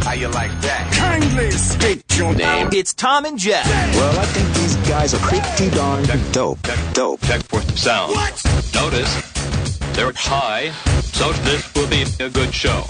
How you like that? Kindly state your name. It's Thom and Jeff. Well, I think these guys are pretty darn dope. Check for sound. What? Notice they're high, so this will be a good show.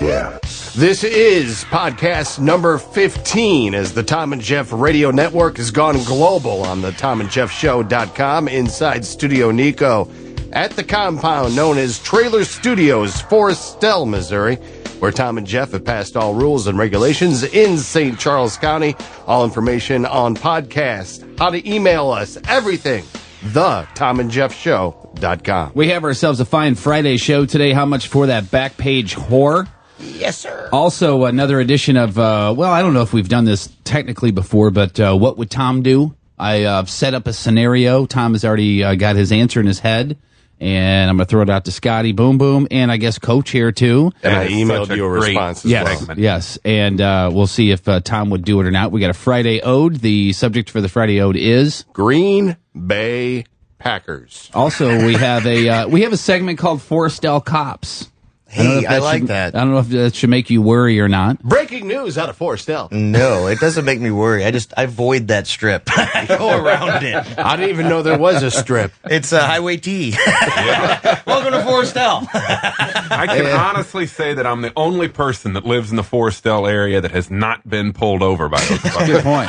Yeah. This is podcast number 15 as the Thom and Jeff radio network has gone global on the ThomandJeffShow.com inside Studio Nico at the compound known as Trailer Studios, Forestell, Missouri, where Thom and Jeff have passed all rules and regulations in St. Charles County. All information on podcast, how to email us, everything. The ThomandJeffShow.com. We have ourselves a fine Friday show today. How much for that back page whore? Yes, sir. Also, another edition of, well, I don't know if we've done this technically before, but what would Tom do? I've set up a scenario. Tom has already got his answer in his head, and I'm going to throw it out to Scotty, Boom Boom, and I guess Coach here, too. And I emailed you a response as well. Yes, and we'll see if Tom would do it or not. We got a Friday Ode. The subject for the Friday Ode is Green Bay Packers. Also, we have a segment called Forestell Cops. Hey, I like that. I don't know if that should make you worry or not. Breaking news out of Forestell. No, it doesn't make me worry. I avoid that strip. I go around it. I didn't even know there was a strip. It's Highway T. Welcome to Forestell. I can honestly say that I'm the only person that lives in the Forestell area that has not been pulled over by those fuckers. Good point.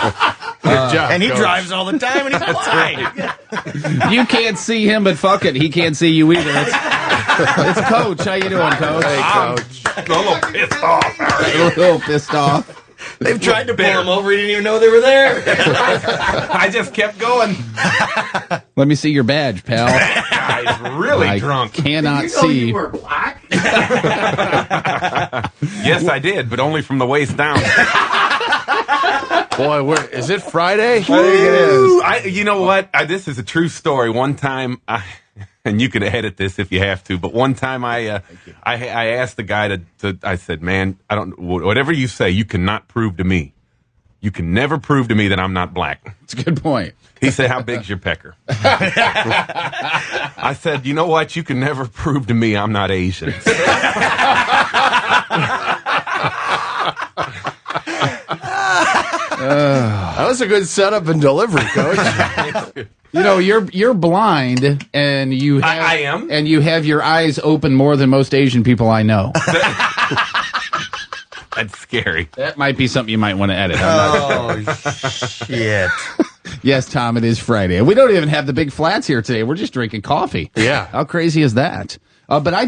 Good job, And he Coach. drives all the time, and he's blind. You can't see him, but fuck it, he can't see you either. It's Coach. How you doing, Coach? Hey, Coach. I'm a little pissed off. A little pissed off. They've tried to pull him over. He didn't even know they were there. I just kept going. Let me see your badge, pal. Guy's really I drunk. cannot see. You were black? Yes, I did, but only from the waist down. Boy, is it Friday? I think it is. You know what? This is a true story. One time, and you can edit this if you have to, but one time I asked the guy I said, man, whatever you say, you cannot prove to me. You can never prove to me that I'm not black. It's a good point. He said, how big's your pecker? I said, you know what? You can never prove to me I'm not Asian. That was a good setup and delivery, Coach. You know, you're blind, and you have, I am, and you have your eyes open more than most Asian people I know. That's scary. That might be something you might want to edit. Shit. Yes, Tom, it is Friday. We don't even have the big flats here today. We're just drinking coffee. Yeah. How crazy is that? But I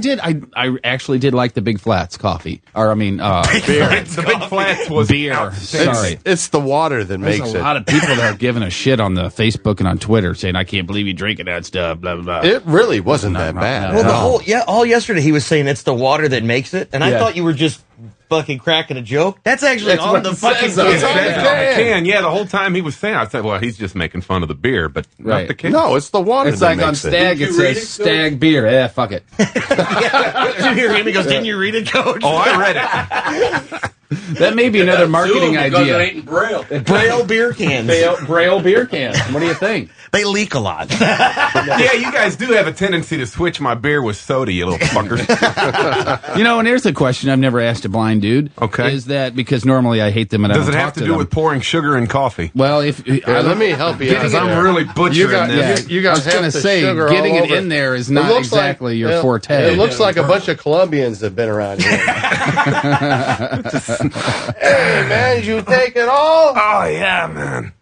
actually did like the Big Flats coffee. Or, I mean, beer. The Big Flats was Beer. outstanding. Sorry. It's the water that There's makes a it. lot of people that are giving a shit on the Facebook and on Twitter saying, I can't believe you drinking that stuff, blah, blah, blah. It really wasn't that bad. Well, all yesterday he was saying it's the water that makes it, and I thought you were just fucking cracking a joke. That's actually on the fucking says, though. It's on the can. Yeah, the whole time he was saying, I said, well, he's just making fun of the beer, but not the can. No, it's the water It's that like on makes it. Stag, it says Stag beer. Yeah, fuck it. Did you hear him? He goes, didn't you read it, Coach? Oh, I read it. That may be another marketing idea. Braille beer cans. Braille beer cans. What do you think? They leak a lot. Yeah, you guys do have a tendency to switch my beer with soda, you little fuckers. You know, and here's a question I've never asked a blind dude. Okay. Is that because normally I hate them and I Does don't it talk have to to do them. with pouring sugar in coffee? Well, if Let me help you out. Because I'm really butchering this. You I guys was going to have the say, sugar getting all it over. in there is It not looks exactly like, your forte. It looks like a bunch of Colombians have been around here. Hey, man, you take it all? Oh, yeah, man.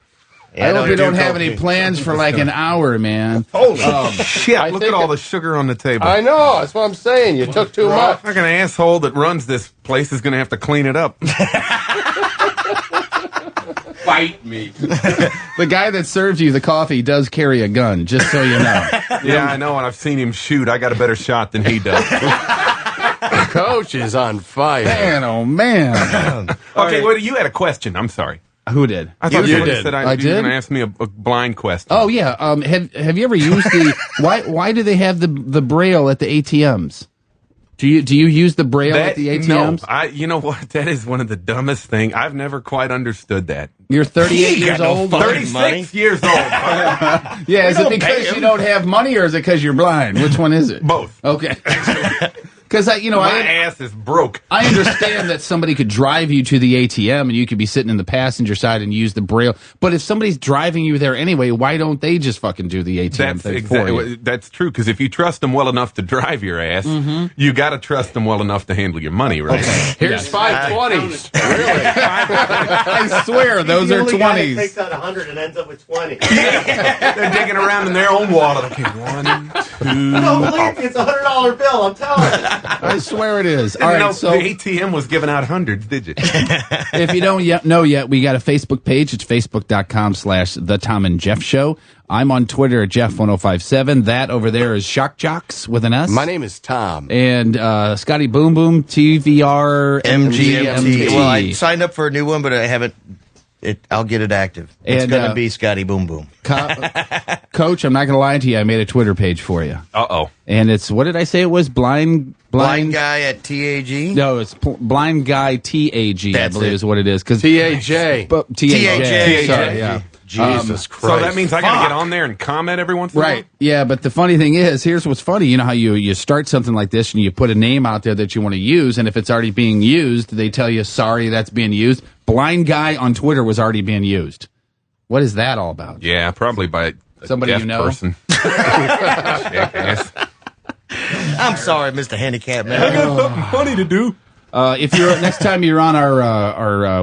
I hope you don't have any plans for like an hour, man. Holy shit, I look think at all the sugar on the table. I know. That's what I'm saying. You took too much. Fucking asshole that runs this place is going to have to clean it up. Fight me. The guy that serves you the coffee does carry a gun, just so you know. Yeah, I know, and I've seen him shoot. I got a better shot than he does. Coach is on fire. Man, oh man. Okay, well, you had a question. I'm sorry. Who did? I thought You somebody did. said I you were did? going to ask me a blind question. Oh yeah. Have you ever used the why do they have the braille at the ATMs? Do you use the braille at the ATMs? No, you know what? That is one of the dumbest things. I've never quite understood that. You're 38 years old. 36 years old. Yeah, is it because you don't have money or is it because you're blind? Which one is it? Both. Okay. Because my ass is broke. I understand that somebody could drive you to the ATM and you could be sitting in the passenger side and use the braille. But if somebody's driving you there anyway, why don't they just fucking do the ATM thing for you? That's true, because if you trust them well enough to drive your ass, you got to trust them well enough to handle your money, right? Okay. Here's 520s. Really? I swear, those are 20s. Takes out 100 and ends up with 20. They're digging around in their own wallet. Okay, 1, 2. Don't believe me, it's a $100 bill. I'm telling you. I swear it is. All All right, right, so the ATM was giving out hundreds, did you? if you don't know yet, we got a Facebook page. It's facebook.com/The Thom and Jeff Show. I'm on Twitter at Jeff1057. That over there is Shock Jocks with an S. My name is Tom. And Scotty Boom Boom, TVR MGMT. Well, I signed up for a new one, but I haven't. I'll get it active. It's going to be Scotty Boom Boom. Coach, I'm not going to lie to you. I made a Twitter page for you. Uh-oh. And it's, what did I say it was? Blind guy at TAG? No, it's Blind Guy TAG, I believe is what it is. TAJ. TAJ. Sorry, yeah. Jesus Christ. So that means I got to get on there and comment every once in a while? Right. Yeah, but the funny thing is, here's what's funny. You know how you start something like this and you put a name out there that you want to use, and if it's already being used, they tell you, sorry, that's being used. Blind Guy on Twitter was already being used. What is that all about? Yeah, probably by a somebody deaf you know. Person. Jackass. I'm sorry, Mr. Handicap Man. I got something funny to do. If you're next time you're on our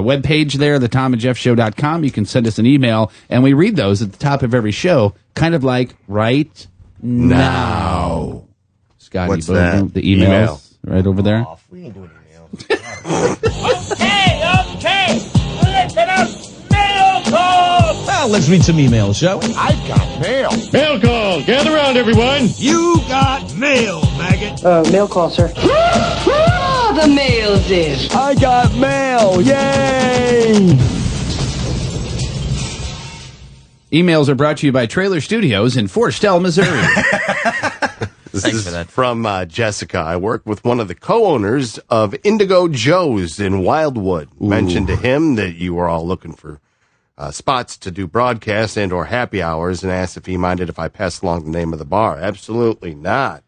webpage there, thethomanjeffshow.com, you can send us an email, and we read those at the top of every show, kind of like right now. Scotty, What's that? The emails right over there. We ain't doing emails. Okay, listen up, mail call. Well, let's read some emails, shall we? I've got mail. Mail call. Gather around, everyone. You got mail, maggot. Mail call, sir. The mail's in. I got mail. Yay! Emails are brought to you by Trailer Studios in Forestell, Missouri. This is from Jessica. I work with one of the co-owners of Indigo Joe's in Wildwood. Mentioned to him that you were all looking for spots to do broadcasts and or happy hours, and asked if he minded if I passed along the name of the bar. Absolutely not.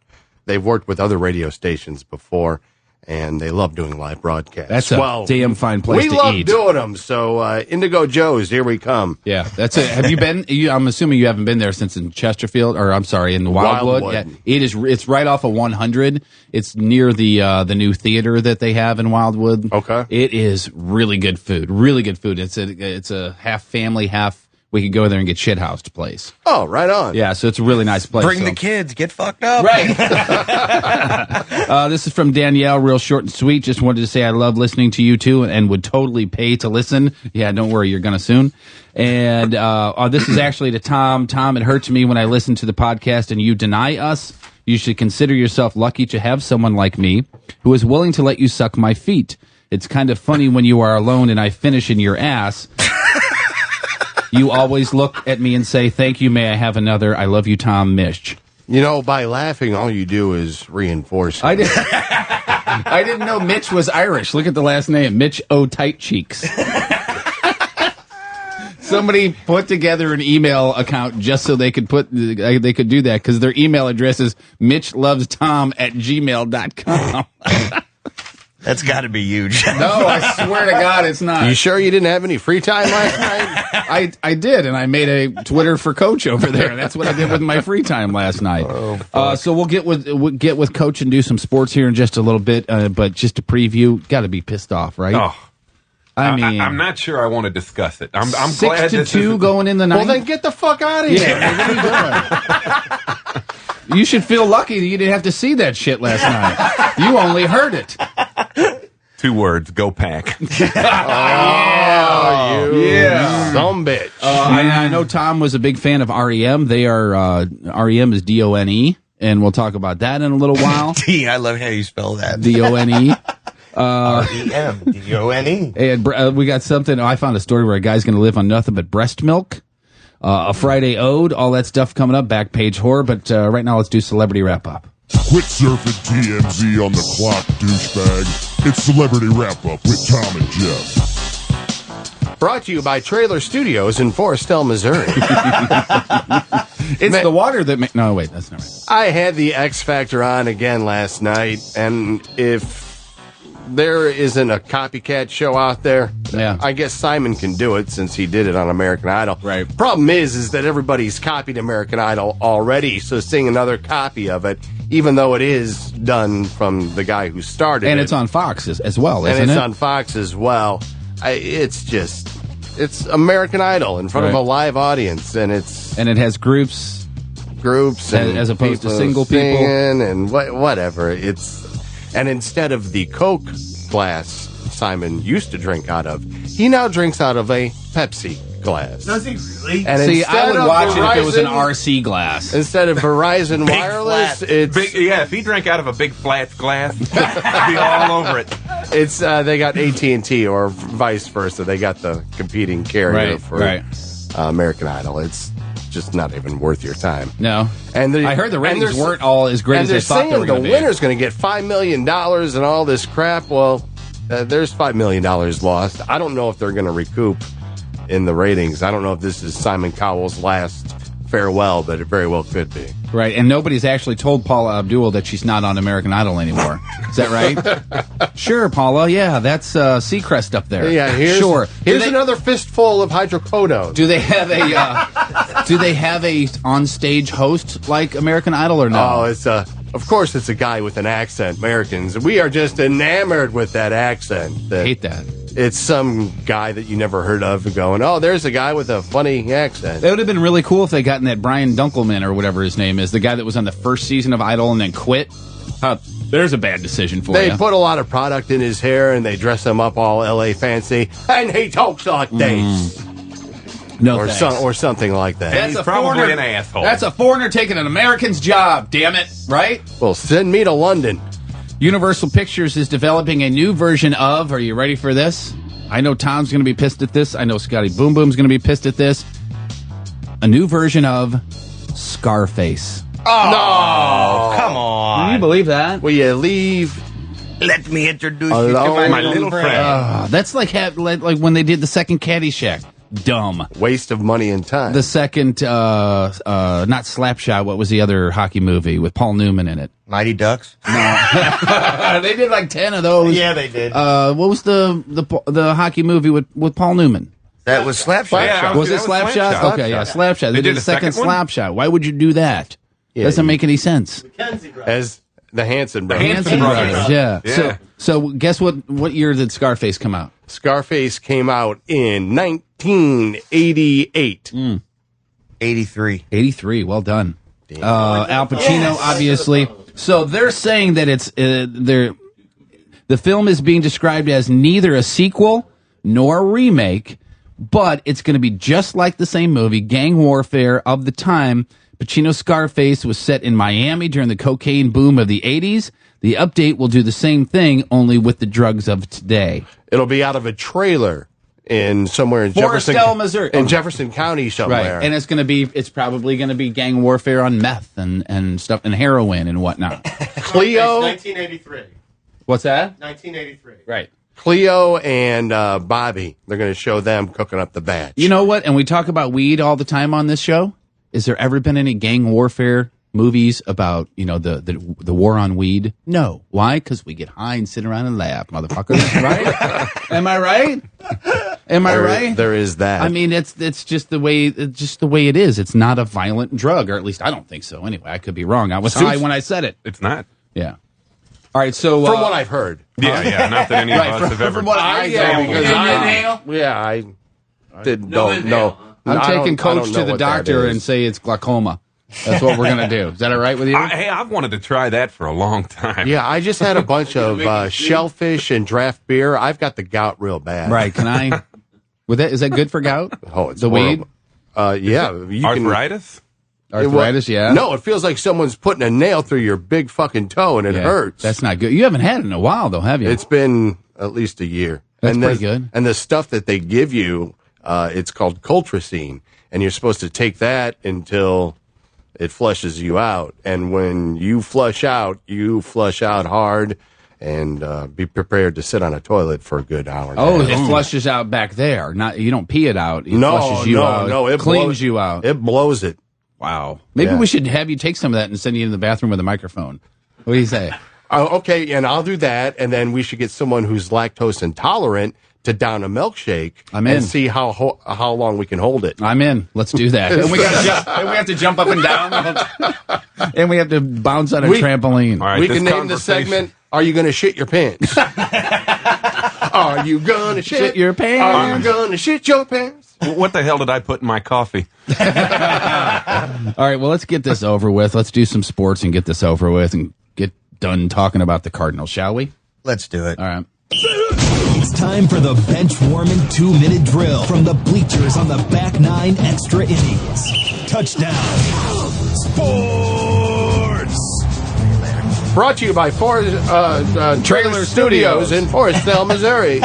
They've worked with other radio stations before, and they love doing live broadcasts. That's a damn fine place to eat. We love doing them. So Indigo Joe's, here we come. Yeah, that's it. Have you been? I'm assuming you haven't been there since in Chesterfield, or I'm sorry, in Wildwood. Yeah, it's right off of 100. It's near the new theater that they have in Wildwood. Okay, it is really good food. Really good food. It's a half family, half. We could go there and get shithoused place. Oh, right on. Yeah, so it's a really nice place. Bring the kids. Get fucked up. Right. This is from Danielle, real short and sweet. Just wanted to say I love listening to you two and would totally pay to listen. Yeah, don't worry, you're going to soon. And this is actually to Tom. Tom, it hurts me when I listen to the podcast and you deny us. You should consider yourself lucky to have someone like me who is willing to let you suck my feet. It's kind of funny when you are alone and I finish in your ass. You always look at me and say, thank you, may I have another? I love you, Tom, Mish. You know, by laughing, all you do is reinforce. I didn't know Mitch was Irish. Look at the last name, Mitch O'Tight Cheeks. Somebody put together an email account just so they could do that, because their email address is mitchlovestom@gmail.com. That's got to be huge. No, I swear to God, it's not. You sure you didn't have any free time last night? I did, and I made a Twitter for Coach over there. That's what I did with my free time last night. So we'll get with Coach and do some sports here in just a little bit. But just to preview, got to be pissed off, right? Oh, I mean, I'm not sure I want to discuss it. I'm glad 6-2 going in the ninth. Well, then get the fuck out of here. Yeah, what are you doing? You should feel lucky that you didn't have to see that shit last night. You only heard it. 2 words, go Pack. Yeah. Some bitch. I know Tom was a big fan of REM. They are, REM is DONE, and we'll talk about that in a little while. I love how you spell that. DONE. REM. DONE. And we got something. I found a story where a guy's going to live on nothing but breast milk. A Friday Ode, all that stuff coming up, back page horror. But right now, let's do Celebrity Wrap Up. Quit surfing TMZ on the clock, douchebag. It's Celebrity Wrap Up with Thom and Jeff. Brought to you by Trailer Studios in Forestell, Missouri. It's the water that no, wait, that's not right. I had the X Factor on again last night, and if there isn't a copycat show out there, I guess Simon can do it since he did it on American Idol. Right. Problem is that everybody's copied American Idol already, so seeing another copy of it, even though it is done from the guy who started And it. it's on Fox as well, isn't And it's it? on Fox as well. It's American Idol in front of a live audience, and it has groups and as opposed to people single people singing and whatever. And instead of the Coke glass Simon used to drink out of, he now drinks out of a Pepsi glass. Does he really? And See, I would instead of watch it if it was an Verizon- RC glass. Instead of Verizon Big Wireless, flat. it's if he drank out of a big flat glass, I'd be all over it. it's they got AT&T or vice versa. They got the competing carrier for American Idol. It's just not even worth your time. No. And I heard the ratings weren't all as great as they thought they were going to be. The winner's going to get $5 million and all this crap. Well, there's $5 million lost. I don't know if they're going to recoup in the ratings. I don't know if this is Simon Cowell's last farewell, but it very well could be. Right, and nobody's actually told Paula Abdul that she's not on American Idol anymore. Is that right? Sure, Paula. Yeah, that's Seacrest up there. Yeah, here's another fistful of hydrocodone. Do they have a on-stage host like American Idol or no? Oh, of course it's a guy with an accent. Americans, we are just enamored with that accent. I hate that. It's some guy that you never heard of going, oh, there's a guy with a funny accent. It would have been really cool if they gotten that Brian Dunkelman or whatever his name is, the guy that was on the first season of Idol and then quit. There's a bad decision for you. They put a lot of product in his hair and they dress him up all LA fancy, and he talks like this. No, or something like that. That's He's probably an asshole. That's a foreigner taking an American's job, damn it, right? Well, send me to London. Universal Pictures is developing a new version of, are you ready for this? I know Tom's going to be pissed at this. I know Scotty Boom Boom's going to be pissed at this. A new version of Scarface. Oh, no, come on. Can you believe that? Will you leave? Let me introduce you to my little friend. That's like when they did the second Caddyshack. Dumb. Waste of money and time. The second, not Slapshot, what was the other hockey movie with Paul Newman in it? Mighty Ducks? No. They did like 10 of those. Yeah, they did. What was the hockey movie with Paul Newman? That was Slapshot. Yeah, Was it Slapshot? Okay, yeah, Slapshot. They did a second Slapshot. Why would you do that? Doesn't make any sense. As the Hanson brothers. Hanson brothers, yeah. So guess what year did Scarface come out? Scarface came out in 1988. 83. 83, well done. Al Pacino, obviously. So they're saying that the film is being described as neither a sequel nor a remake, but it's going to be just like the same movie, gang warfare of the time. Pacino's Scarface was set in Miami during the cocaine boom of the 80s. The update will do the same thing, only with the drugs of today. It'll be out of a trailer somewhere in Forrestal, Missouri. In Jefferson County somewhere. Right, and it's probably going to be gang warfare on meth and stuff and heroin and whatnot. Cleo. 1983. What's that? 1983. Right. Cleo and Bobby, they're going to show them cooking up the batch. You know what? And we talk about weed all the time on this show. Is there ever been any gang warfare movies about, the war on weed? No. Why? Because we get high and sit around and laugh, motherfuckers. Right? Am I right? Am I right? There is that. I mean, it's just the way it is. It's not a violent drug, or at least I don't think so. Anyway, I could be wrong. I was high when I said it. It's not. Yeah. All right. So from what I've heard. Yeah. Not that any of us have ever. From what I don't know. I'm taking Coach to the doctor and say it's glaucoma. That's what we're going to do. Is that all right with you? I've wanted to try that for a long time. Yeah, I just had a bunch of shellfish and draft beer. I've got the gout real bad. Right. Can I? Is that good for gout? Oh, it's the horrible. weed? Yeah. Arthritis? Arthritis, yeah. No, it feels like someone's putting a nail through your big fucking toe and it hurts. That's not good. You haven't had it in a while, though, have you? It's been at least a year. That's pretty good. And the stuff that they give you, it's called coltracine, and you're supposed to take that until it flushes you out. And when you flush out hard, and be prepared to sit on a toilet for a good hour. Oh, it flushes out back there. You don't pee it out. It flushes you out. No, it cleans you out. It blows it. Wow. Maybe we should have you take some of that and send you in the bathroom with a microphone. What do you say? Okay, and I'll do that, and then we should get someone who's lactose intolerant to down a milkshake and see how long we can hold it. I'm in. Let's do that. And we have to jump up and down. And we have to bounce on a trampoline. All right, we can name the segment, Are You Going to Shit Your Pants? Are you going to shit your pants? Are you going to shit your pants? What the hell did I put in my coffee? All right, well, let's get this over with. Let's do some sports and get this over with and get done talking about the Cardinals, shall we? Let's do it. All right. It's time for the bench warming 2-minute drill from the bleachers on the back 9 extra innings. Touchdown. Sports. Brought to you by Trailer Studios in Forestville, Missouri.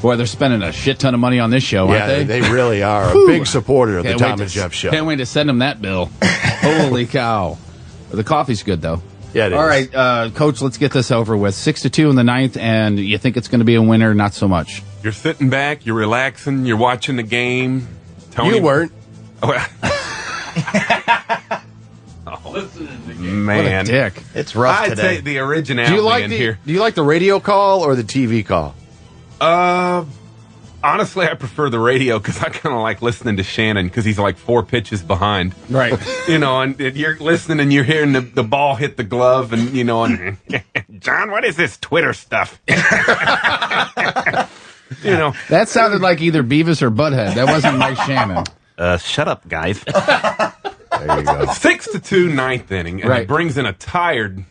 Boy, they're spending a shit ton of money on this show, aren't they? They really are. A big supporter of the Thom and Jeff show. Can't wait to send them that bill. Holy cow. The coffee's good, though. Yeah, it is. All right, Coach, let's get this over with. 6-2 in the ninth, and you think it's going to be a winner? Not so much. You're sitting back, you're relaxing, you're watching the game. Tony, you weren't. Man. What a dick. It's rough I'd today. say the originality in here. Do you like the radio call or the TV call? Honestly, I prefer the radio because I kind of like listening to Shannon because he's like 4 pitches behind. Right. And you're listening and you're hearing the ball hit the glove and, and John, what is this Twitter stuff? That sounded like either Beavis or Butthead. That wasn't Mike Shannon. Shut up, guys. There you go. 6-2 ninth inning, and it brings in a tired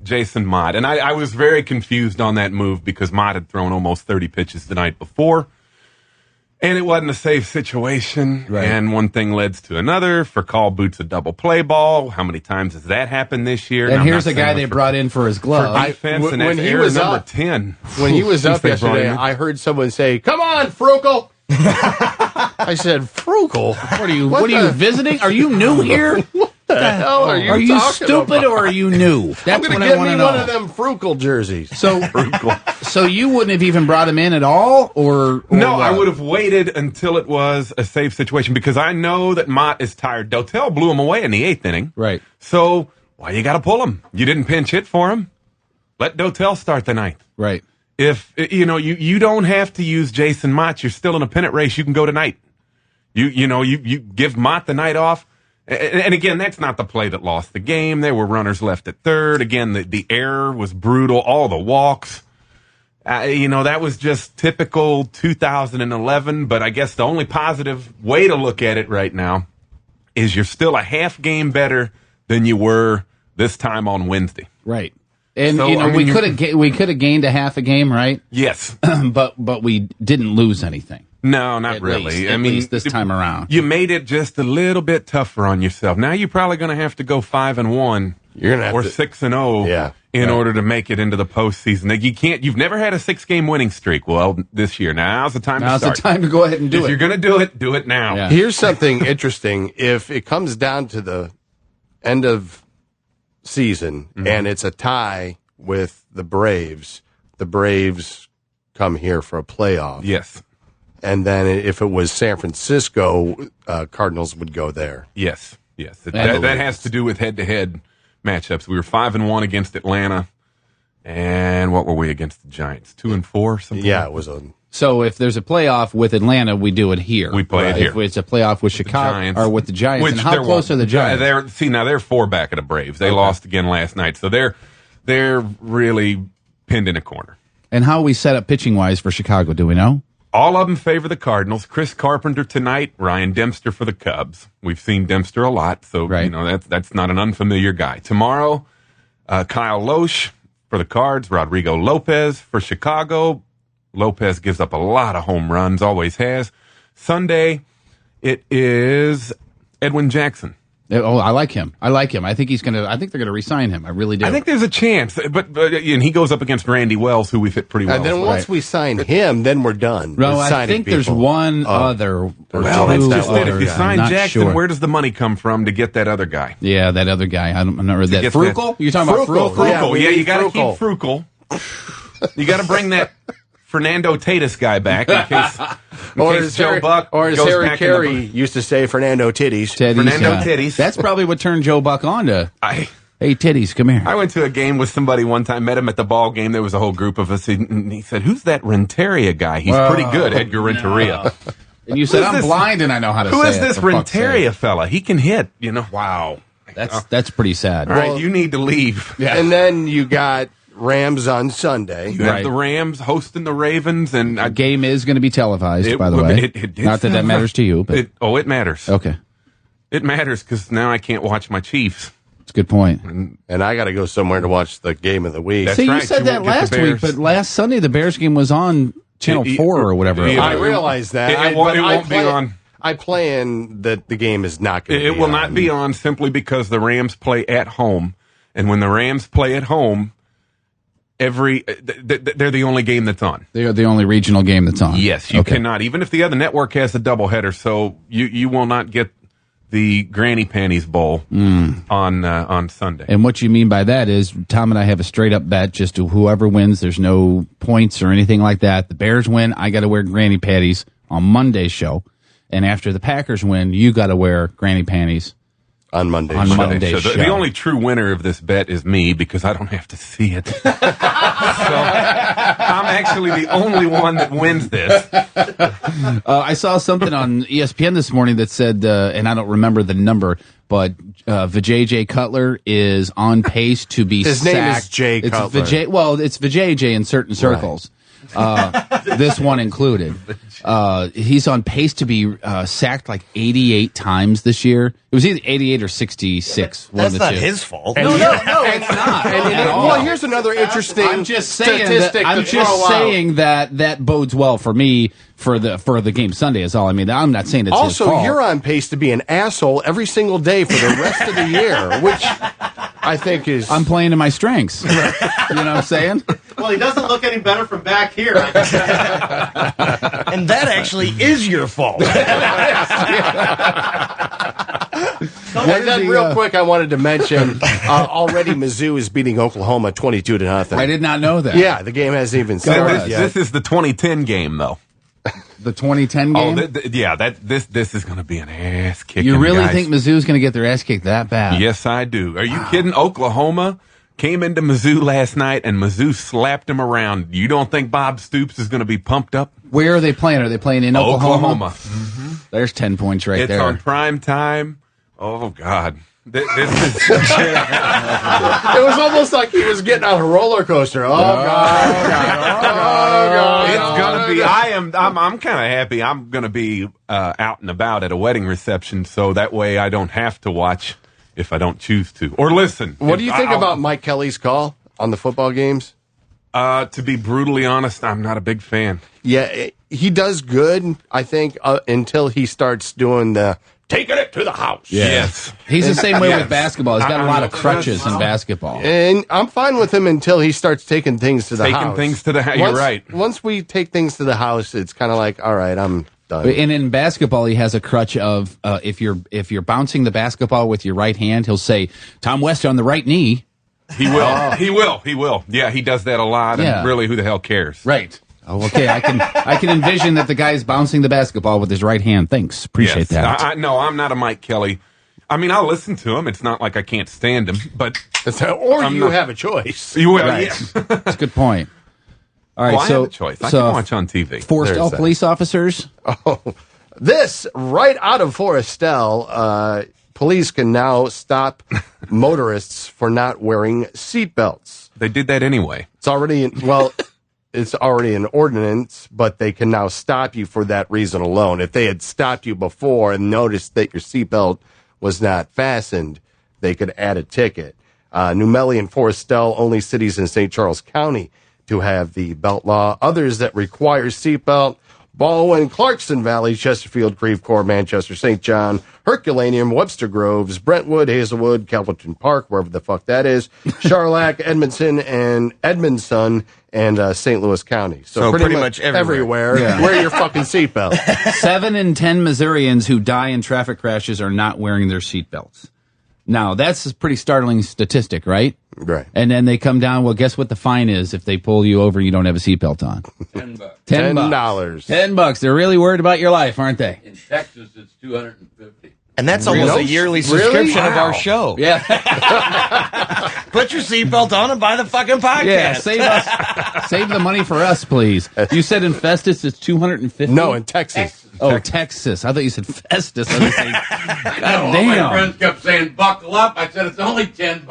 Jason Mott. And I was very confused on that move because Mott had thrown almost 30 pitches the night before. And it wasn't a safe situation. Right. And one thing leads to another. Furcal boots a double play ball. How many times has that happened this year? And here's a guy they brought in for his glove. For defense, and when he was number 10. When he was up yesterday, I heard someone say, "Come on, Frugal." I said, "Frugal? What are you visiting? Are you new here? What the hell are you you talking stupid about? or are you new?" That's I'm what gonna I want to know. one of them Frugal jerseys. So you wouldn't have even brought him in at all, or no? what? I would have waited until it was a safe situation because I know that Mott is tired. Dotel blew him away in the 8th inning, right? So why you got to pull him? You didn't pinch hit for him. Let Dotel start the 9th, right? If you don't have to use Jason Mott, you're still in a pennant race. You can go tonight. You give Mott the night off. And again, that's not the play that lost the game. There were runners left at third. Again, the error was brutal. All the walks. That was just typical 2011. But I guess the only positive way to look at it right now is you're still a half game better than you were this time on Wednesday. Right. And So, we could have gained a half a game, right? Yes. but we didn't lose anything. No, not really. At least this time around. You made it just a little bit tougher on yourself. Now you're probably going to have to go 5-1. You're gonna have or to, 6-0 in order to make it into the postseason. Like, you've never had a 6-game winning streak. Well, this year, now's the time to start. Now's the time to go ahead and do it. If you're going to do it now. Yeah. Here's something interesting. If it comes down to the end of season and it's a tie with the Braves come here for a playoff. Yes. And then if it was San Francisco, Cardinals would go there. Yes. That has to do with head-to-head matchups. We were 5-1 against Atlanta. And what were we against the Giants? 2-4, something? Yeah, it was a... So if there's a playoff with Atlanta, we do it here. We play it here. If it's a playoff with Chicago or with the Giants, Which and how close are the Giants? They're 4 back of the Braves. They lost again last night, so they're really pinned in a corner. And how are we set up pitching wise for Chicago? Do we know? All of them favor the Cardinals. Chris Carpenter tonight, Ryan Dempster for the Cubs. We've seen Dempster a lot, so that's not an unfamiliar guy. Tomorrow, Kyle Loesch for the Cards, Rodrigo Lopez for Chicago. Lopez gives up a lot of home runs, always has. Sunday, it is Edwin Jackson. Oh, I like him. I think they're gonna re-sign him. I really do. I think there's a chance, but and he goes up against Randy Wells, who we fit pretty well. And then once we sign him, then we're done. No, I think there's one other. Well, that's just it. If you guy. sign Not Jackson, sure. where does the money come from to get that other guy? Yeah, that other guy. I'm not really that. get Frugal? You're talking about Frugal? Frugal. Yeah, you got to keep Frugal. Frugal. You got to bring that Fernando Tatis guy back in case Or case as Joe Harry, Buck or as goes Harry back in the Carey used to say, Fernando Titties. Fernando Titties. That's probably what turned Joe Buck on to. Hey, titties, come here. I went to a game with somebody one time, met him at the ball game. There was a whole group of us, and he said, "Who's that Renteria guy? He's pretty good, Edgar Renteria." And you said, I'm blind and I know how to say it. Who is this Renteria fella? He can hit, Wow. That's pretty sad. All right, you need to leave. Yeah. And then you got Rams on Sunday. You have the Rams hosting the Ravens. And the game is going to be televised, by the way. Not that matters to you. But it matters. Okay. It matters because now I can't watch my Chiefs. It's a good point. And I got to go somewhere to watch the game of the week. See, you said that last week, but last Sunday the Bears game was on Channel 4 or whatever. I realize that. It won't be on. I plan that the game is not going to be on. It will not be on simply because the Rams play at home. And when the Rams play at home, they're the only game that's on. They're the only regional game that's on. Yes, you cannot. Even if the other network has a doubleheader, so you will not get the Granny Panties Bowl on Sunday. And what you mean by that is Tom and I have a straight up bet just to whoever wins. There's no points or anything like that. The Bears win, I got to wear Granny Panties on Monday's show. And after the Packers win, you got to wear Granny Panties on Monday. So the only true winner of this bet is me because I don't have to see it. So I'm actually the only one that wins this. I saw something on ESPN this morning that said, and I don't remember the number, but Vijay Cutler is on pace to be His sacked. name is Jay Cutler. It's Vijay in certain circles. This one included. He's on pace to be sacked like 88 times this year. It was either 88 or 66. That's not his fault. No, it's not. Well, here's another interesting I'm just saying statistic that bodes well for me for the game Sunday is all. I mean, I'm not saying it's his fault. Also, you're on pace to be an asshole every single day for the rest of the year, which I think is... I'm playing to my strengths. You know what I'm saying? Well, he doesn't look any better from back here. And that actually is your fault. And then real quick, I wanted to mention, already Mizzou is beating Oklahoma 22-0. I did not know that. Yeah, the game hasn't even started yet. This is the 2010 game, though. The 2010 game? This is going to be an ass kicking. You really guys. think Mizzou's going to get their ass kicked that bad? Yes, I do. Are you kidding? Oklahoma came into Mizzou last night, and Mizzou slapped him around. You don't think Bob Stoops is going to be pumped up? Where are they playing? Are they playing in Oklahoma? Mm-hmm. There's 10 points right there. It's on prime time. Oh, God. This is... It was almost like he was getting on a roller coaster. Oh, God. It's going to be... I'm kind of happy. I'm going to be out and about at a wedding reception, so that way I don't have to watch if I don't choose to. Or listen. What do you think about Mike Kelly's call on the football games? To be brutally honest, I'm not a big fan. Yeah, he does good, I think, until he starts doing the taking it to the house. Yeah. Yes. He's the same way with basketball. He's got a lot of crutches in basketball. And I'm fine with him until he starts taking things to the house. Taking things to the house. You're right. Once we take things to the house, it's kind of like, all right, I'm done. And in basketball, he has a crutch of if you're bouncing the basketball with your right hand, he'll say, Tom West on the right knee. He will. He will. Yeah, he does that a lot. Yeah. And really, who the hell cares? Right. Oh, okay. I can envision that the guy's bouncing the basketball with his right hand. Thanks. Appreciate that. No, I'm not a Mike Kelly. I mean, I'll listen to him. It's not like I can't stand him, but or you have a choice. You will. Right. Yeah. That's a good point. All right, I have a choice. I can watch on TV. Forestell police officers. Oh, this right out of Forestell. Police can now stop motorists for not wearing seatbelts. They did that anyway. It's already it's already an ordinance, but they can now stop you for that reason alone. If they had stopped you before and noticed that your seatbelt was not fastened, they could add a ticket. New Melle and Forestell, only cities in St. Charles County to have the belt law. Others that require seatbelt: Baldwin, Clarkson Valley, Chesterfield, Creve Coeur, Manchester, St. John, Herculaneum, Webster Groves, Brentwood, Hazelwood, Calverton Park, wherever the fuck that is, Charlotte, Edmondson, and Edmondson, and St. Louis County. So pretty much everywhere. Wear your fucking seatbelt. 7 in 10 Missourians who die in traffic crashes are not wearing their seatbelts. Now, that's a pretty startling statistic, right? Right. And then they come down. Well, guess what the fine is if they pull you over and you don't have a seatbelt on? $10. $10. $10. They're really worried about your life, aren't they? In Texas, it's $250. And that's almost a yearly subscription of our show. Yeah. Put your seatbelt on and buy the fucking podcast. Yeah, save the money for us, please. You said in Festus it's $250? No, in Texas. Oh, Texas. I thought you said Festus. I was saying, God My damn. friends kept saying, buckle up. I said, it's only $10.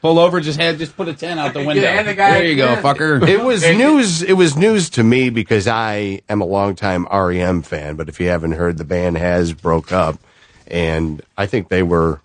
Pull over, just put a 10 out the window. and the guy There you go, fucker. It was news. It was news to me because I am a longtime REM fan. But if you haven't heard, the band has broke up, and I think they were,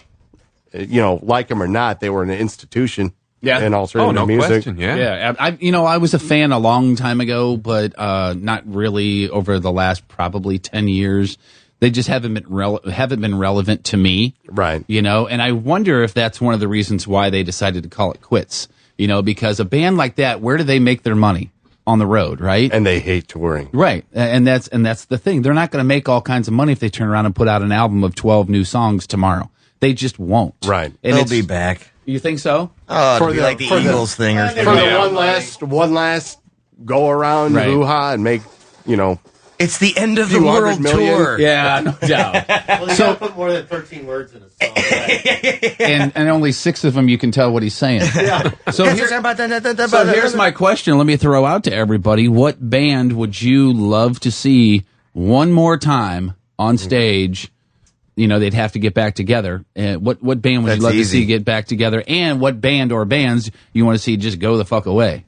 like them or not, they were an institution. Yeah. In alternative music. Question, Yeah. I was a fan a long time ago, but not really over the last probably 10 years. They just haven't been relevant to me. Right. And I wonder if that's one of the reasons why they decided to call it quits. Because a band like that, where do they make their money? On the road, right? And they hate touring. Right. And that's the thing. They're not going to make all kinds of money if they turn around and put out an album of 12 new songs tomorrow. They just won't. Right. And They'll be back. You think so? Oh, it'll be like the Eagles thing or something. For the one last go around, Right. hoo-ha, and make, It's the end of the few world hundred million. tour. Yeah, no doubt. Well, you gotta put more than 13 words in a song. Right? and only 6 of them you can tell what he's saying. Yeah. So here's my question. Let me throw out to everybody. What band would you love to see one more time on stage? They'd have to get back together. What band would you love to see get back together? And what band or bands you want to see just go the fuck away?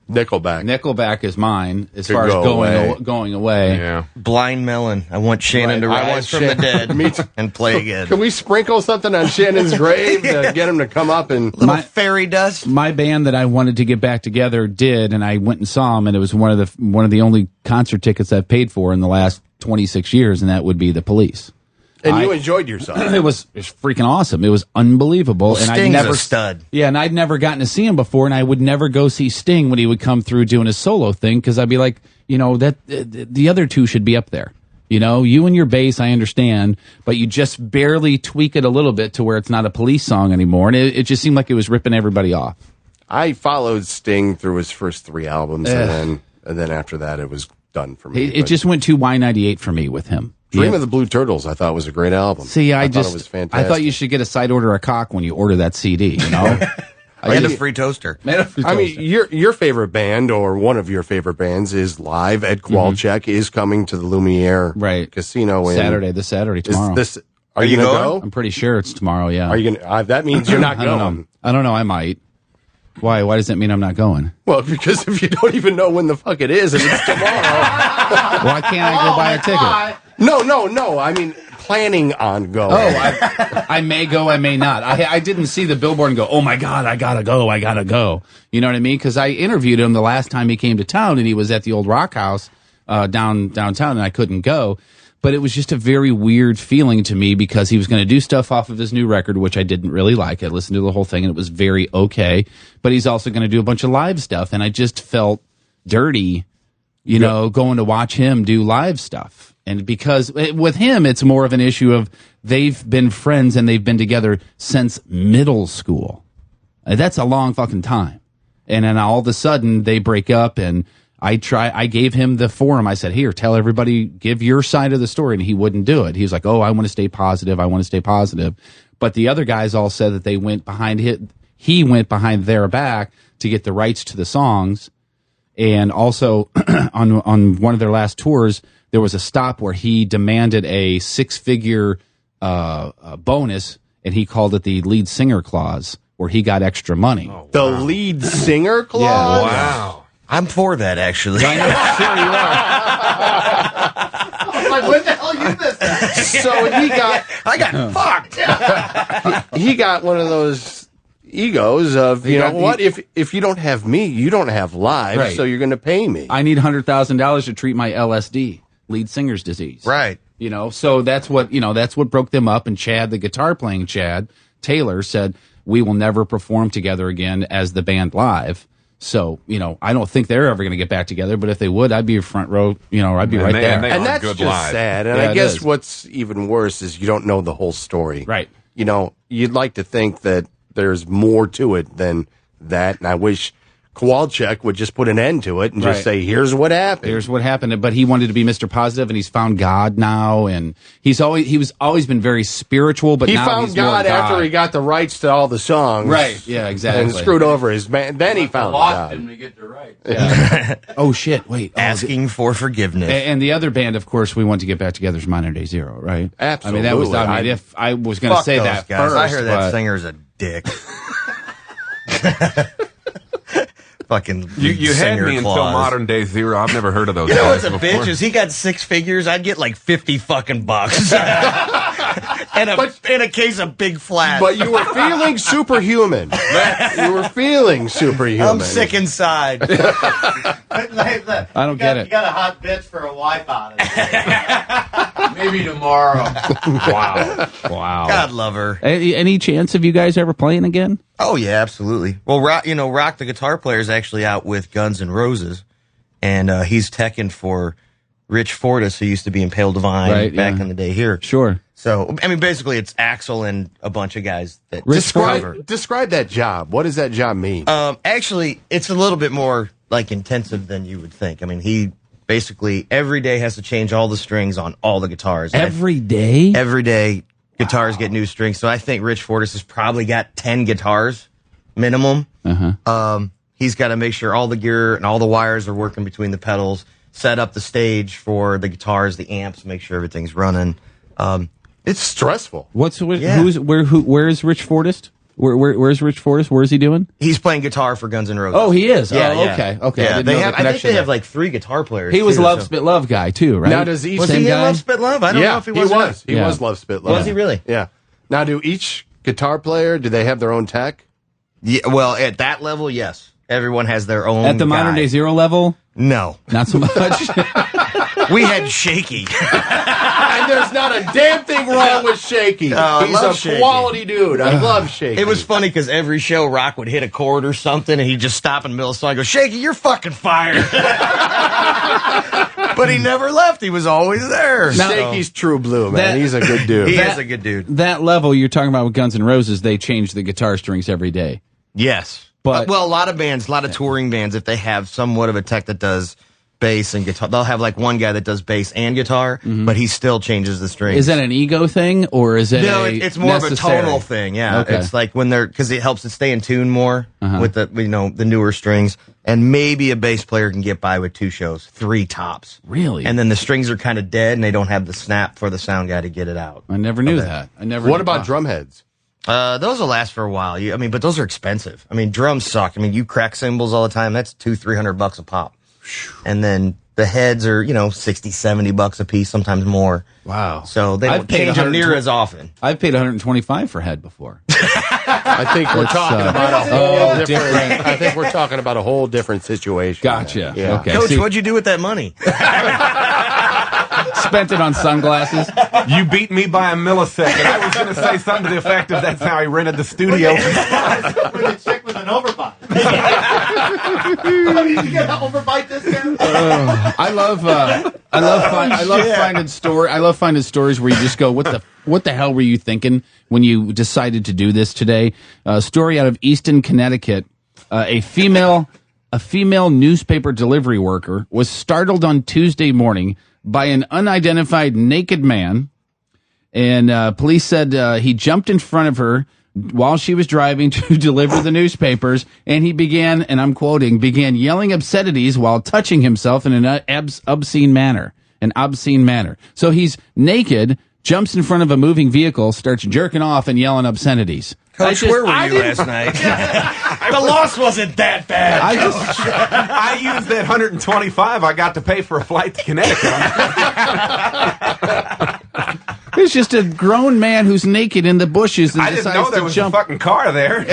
Nickelback. Nickelback is mine as To far as go going away. Yeah. Blind Melon. I want Shannon to Right. I rise want from the dead Me too. and play again. Can we sprinkle something on Shannon's grave to get him to come up and... Little fairy dust. My band that I wanted to get back together did, and I went and saw them, and it was one of the only concert tickets I've paid for in the last 26 years, and that would be The Police. And you enjoyed yourself. It was freaking awesome. It was unbelievable. And Sting's I'd never a stud. Yeah, and I'd never gotten to see him before, and I would never go see Sting when he would come through doing his solo thing because I'd be like, that the other two should be up there. You and your bass, I understand, but you just barely tweak it a little bit to where it's not a Police song anymore, and it just seemed like it was ripping everybody off. I followed Sting through his first 3 albums, and then after that, it was done for me. It just went too Y98 for me with him. Dream of the Blue Turtles, I thought was a great album. See, I thought it was fantastic. I thought you should get a side order of cock when you order that CD. And a free toaster. I mean, your favorite band or one of your favorite bands is live. Ed Kowalczyk is coming to the Lumiere Casino in Saturday tomorrow. Are you going to go? I'm pretty sure it's tomorrow. Yeah. Are you going? That means you're not going. I don't know. I might. Why? Why does that mean I'm not going? Well, because if you don't even know when the fuck it is, and it's tomorrow. Why can't I go buy a ticket? No. I mean, planning on going. I may go, I may not. I didn't see the billboard and go, oh my God, I gotta go. You know what I mean? Because I interviewed him the last time he came to town, and he was at the old Rock House downtown, and I couldn't go. But it was just a very weird feeling to me because he was going to do stuff off of his new record, which I didn't really like. I listened to the whole thing, and it was very okay. But he's also going to do a bunch of live stuff, and I just felt dirty, going to watch him do live stuff. And because with him, it's more of an issue of they've been friends and they've been together since middle school. That's a long fucking time. And then all of a sudden they break up, and I gave him the forum. I said, here, tell everybody, give your side of the story. And he wouldn't do it. He was like, oh, I want to stay positive. But the other guys all said that they went behind he went behind their back to get the rights to the songs. And also on one of their last tours, there was a stop where he demanded a 6-figure bonus, and he called it the lead singer clause, where he got extra money. Oh, wow. The lead singer clause? Yeah. Wow. I'm for that, actually. I know, I was like, when the hell you missed that? So I got fucked. He got one of those egos of, if you don't have me, you don't have live, Right. so you're going to pay me. I need $100,000 to treat my LSD, lead singer's disease. Right. So that's what broke them up. And Chad, the guitar playing Chad Taylor, said, we will never perform together again as the band live. So, I don't think they're ever going to get back together, but if they would, I'd be front row, I'd be right there. And that's good just live. sad. And Yeah, I it guess is. what's even worse is you don't know the whole story. Right. You'd like to think that there's more to it than that, and I wish Kowalczyk would just put an end to it and just say, here's what happened. Here's what happened. But he wanted to be Mr. Positive, and he's found God now, and he was always been very spiritual, but he now found he's more God after he got the rights to all the songs. Right, yeah, exactly. And screwed over his man. Then he found God. Him to get the rights. Yeah. Oh, shit, wait. Asking for forgiveness. And the other band, of course, we want to get back together is Modern Day Zero, right? Absolutely. I mean, if I was going to say those that guys. first. I heard that singer's a dick. Fucking you had me until Modern Day Zero. I've never heard of those. You know what's guys a before. bitch is he got 6 figures. I'd get like $50 fucking bucks and a case of Big Flat. But you were feeling superhuman. You were feeling superhuman. I'm sick inside. I don't get it. You got a hot bitch for a wife on it. Maybe tomorrow. Wow. God love her. Any chance of you guys ever playing again? Oh yeah, absolutely. Well, Rock, the guitar player, is actually out with Guns N' Roses, and he's teching for Rich Fortus, who used to be in Pale Divine back in the day here. Sure. So, I mean, basically, it's Axl and a bunch of guys that describe that job. What does that job mean? Actually, it's a little bit more like intensive than you would think. I mean, he basically every day has to change all the strings on all the guitars. Every day? Every day, guitars get new strings. So I think Rich Fortus has probably got 10 guitars minimum. He's got to make sure all the gear and all the wires are working between the pedals, set up the stage for the guitars, the amps, make sure everything's running. It's stressful. Where is Rich Fortus? Where's Rich Fortus? Where is he doing? He's playing guitar for Guns N' Roses. Oh, he is. Yeah, okay. Yeah, I think they have like 3 guitar players. He was too, Love Spit Love guy too, right? Now does each was he in Love Spit Love? I don't know if he was. He was Love Spit Love. Was he really? Yeah. Now, do each guitar player, do they have their own tech? Yeah. Well, at that level, yes. Everyone has their own. At the Modern Day Zero level, no, not so much. We had Shaky. And there's not a damn thing wrong with Shaky. He's a quality dude. I love Shaky. It was funny because every show Rock would hit a chord or something and he'd just stop in the middle of the song and go, Shaky, you're fucking fired. But he never left. He was always there. Shaky's true blue, man. He's a good dude. He is a good dude. That level you're talking about with Guns N' Roses, they change the guitar strings every day. Yes. But well, a lot of bands, a lot of touring bands, if they have somewhat of a tech that does bass and guitar, they'll have like one guy that does bass and guitar, but he still changes the strings. Is that an ego thing or is it it's more necessary? of a tonal thing. Yeah. Okay. It's like when because it helps it stay in tune more with the newer strings, and maybe a bass player can get by with 2 shows, 3 tops. Really? And then the strings are kind of dead and they don't have the snap for the sound guy to get it out. I never knew that. What about drum heads? Those will last for a while. But those are expensive. I mean, drums suck. I mean, you crack cymbals all the time. That's $200-300 a pop. And then the heads are, $60-70 a piece, sometimes more. Wow. So they don't change them near as often. I've paid $125 for head before. I think we're talking about a whole different. I think we're talking about a whole different situation. Gotcha. Yeah. Okay. Coach, what'd you do with that money? Spent it on sunglasses. You beat me by a millisecond. I was going to say something to the effect of that's how he rented the studio. With a chick with an overbite. You get an overbite discount? I love finding stories where you just go, what the hell were you thinking when you decided to do this today? A story out of Easton, Connecticut. A female newspaper delivery worker was startled on Tuesday morning by an unidentified naked man, and police said he jumped in front of her while she was driving to deliver the newspapers, and he began, and I'm quoting, began yelling obscenities while touching himself in an obscene manner. So he's naked, jumps in front of a moving vehicle, starts jerking off and yelling obscenities. Coach, where were you last night? The loss wasn't that bad. I used that 125 I got to pay for a flight to Connecticut. It's just a grown man who's naked in the bushes and I didn't decides know there to was jump. a fucking car there.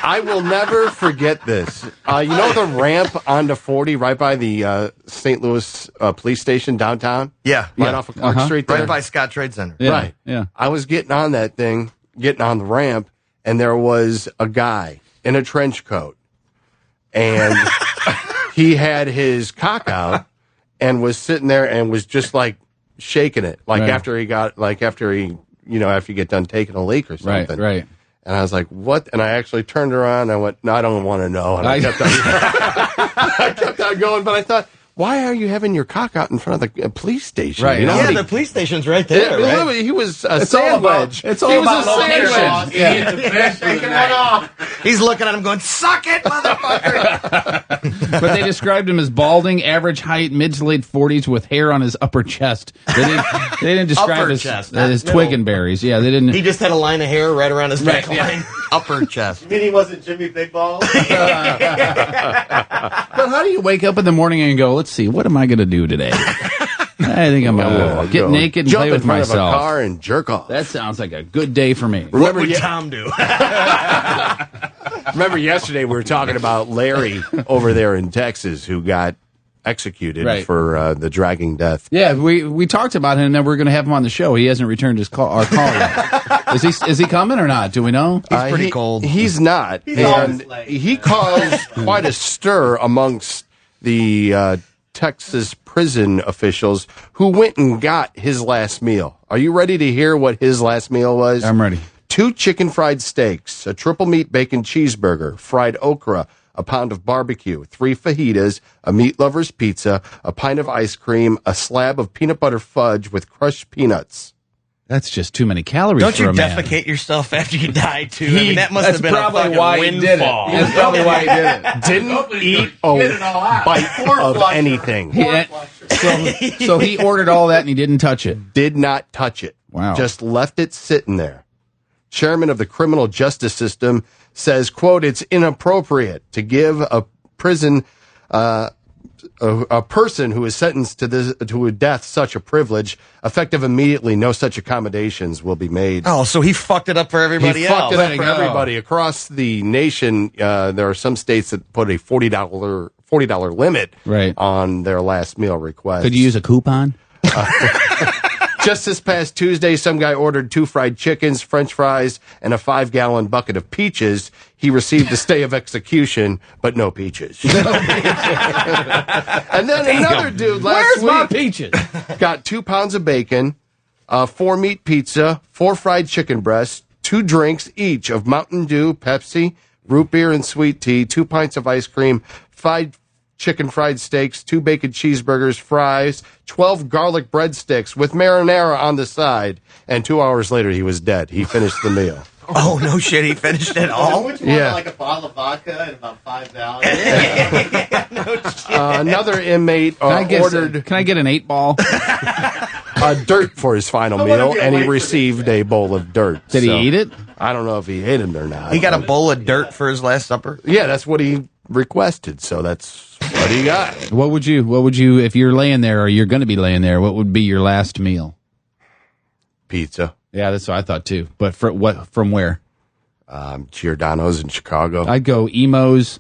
I will never forget this. The ramp onto 40 right by the St. Louis police station downtown? Yeah. Right off of Clark Street there? Right by Scott Trade Center. Yeah, right. Yeah. I was getting on that thing, getting on the ramp, and there was a guy in a trench coat. And he had his cock out and was sitting there and was just like shaking it. After you get done taking a leak or something. Right. And I was like, what? And I actually turned around and I went, no, I don't want to know. And I kept on going, but I thought, why are you having your cock out in front of the police station? Right. You know, Yeah, the police station's right there. Right? He was a sandwich. It's all about location. Yeah. He's looking at him going, suck it, motherfucker. But they described him as balding, average height, mid to late 40s, with hair on his upper chest. They didn't describe Upper chest, his not twig middle. and berries. Yeah, they didn't. He just had a line of hair right around his neck line. Upper chest. You mean he wasn't Jimmy Big Balls? But how do you wake up in the morning and go, let's see, what am I going to do today? I think I'm going to get naked and jump play with in front myself. of a car and jerk off. That sounds like a good day for me. What would Tom do? Remember yesterday we were talking about Larry over there in Texas who got executed for the dragging death. Yeah, we talked about him, and then we're going to have him on the show. He hasn't returned our call yet. Is he coming or not? Do we know? He's pretty cold. He's not. He's and always late. he caused quite a stir amongst the Texas prison officials who went and got his last meal. Are you ready to hear what his last meal was? I'm ready. 2 chicken fried steaks, a triple meat bacon cheeseburger, fried okra, a pound of barbecue, 3 fajitas, a meat lover's pizza, a pint of ice cream, a slab of peanut butter fudge with crushed peanuts. That's just too many calories Don't for you a man. defecate yourself after you die, too? I mean, that must That's have been probably a fucking why he did it. windfall. That's probably why he did it. Didn't eat a bite of anything. So he ordered all that and he didn't touch it. Did not touch it. Wow. Just left it sitting there. Chairman of the criminal justice system says, quote, it's inappropriate to give a prison, a person who is sentenced to a death such a privilege. Effective immediately, no such accommodations will be made. Oh, so he fucked it up for everybody He else. fucked it up for everybody. Across the nation, there are some states that put a $40 limit on their last meal request. Could you use a coupon? Just this past Tuesday, some guy ordered 2 fried chickens, French fries, and a 5-gallon bucket of peaches. He received a stay of execution, but no peaches. And then another dude last week my peaches? got 2 pounds of bacon, 4 meat pizza, 4 fried chicken breasts, 2 drinks each of Mountain Dew, Pepsi, root beer, and sweet tea, 2 pints of ice cream, 5 chicken fried steaks, 2 bacon cheeseburgers, fries, 12 garlic breadsticks with marinara on the side, and 2 hours later he was dead. He finished the meal. Oh, no shit, he finished it all? Which one? Yeah. Like a bottle of vodka and about $5. No shit. Another inmate ordered Can I get an 8-ball? dirt for his final meal, and he received a bowl of dirt. Did he eat it? I don't know if he ate it or not. He got a bowl of dirt for his last supper? Yeah, that's what he requested, so that's what he got. What would you, if you're laying there or you're going to be laying there, what would be your last meal? Pizza. Yeah, that's what I thought too. But from where? Giordano's in Chicago. I'd go Emo's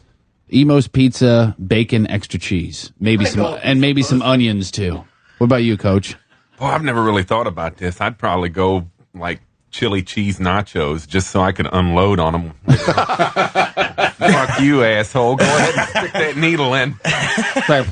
pizza, bacon, extra cheese, maybe some onions too. What about you, Coach? Well, I've never really thought about this. I'd probably go like chili cheese nachos just so I could unload on them. Fuck you, asshole. Go ahead and stick that needle in. It's like,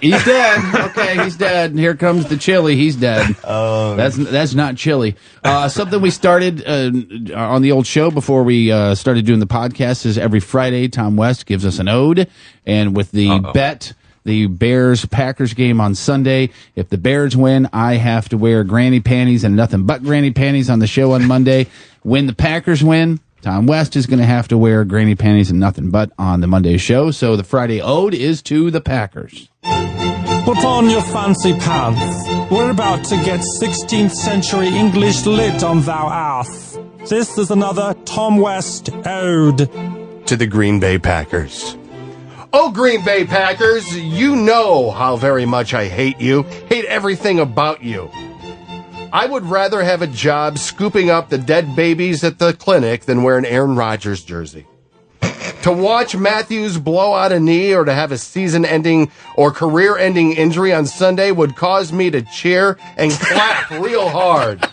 he's dead. Okay, he's dead. Here comes the chili. He's dead. That's not chili. Something we started on the old show before we started doing the podcast is every Friday, Tom West gives us an ode. And with the bet, the Bears-Packers game on Sunday, if the Bears win, I have to wear granny panties and nothing but granny panties on the show on Monday. When the Packers win, Tom West is going to have to wear granny panties and nothing but on the Monday show. So the Friday ode is to the Packers. Put on your fancy pants. We're about to get 16th century English lit on thou ass. This is another Tom West ode. To the Green Bay Packers. Oh, Green Bay Packers, you know how very much I hate you. Hate everything about you. I would rather have a job scooping up the dead babies at the clinic than wear an Aaron Rodgers jersey. To watch Matthews blow out a knee or to have a season-ending or career-ending injury on Sunday would cause me to cheer and clap real hard.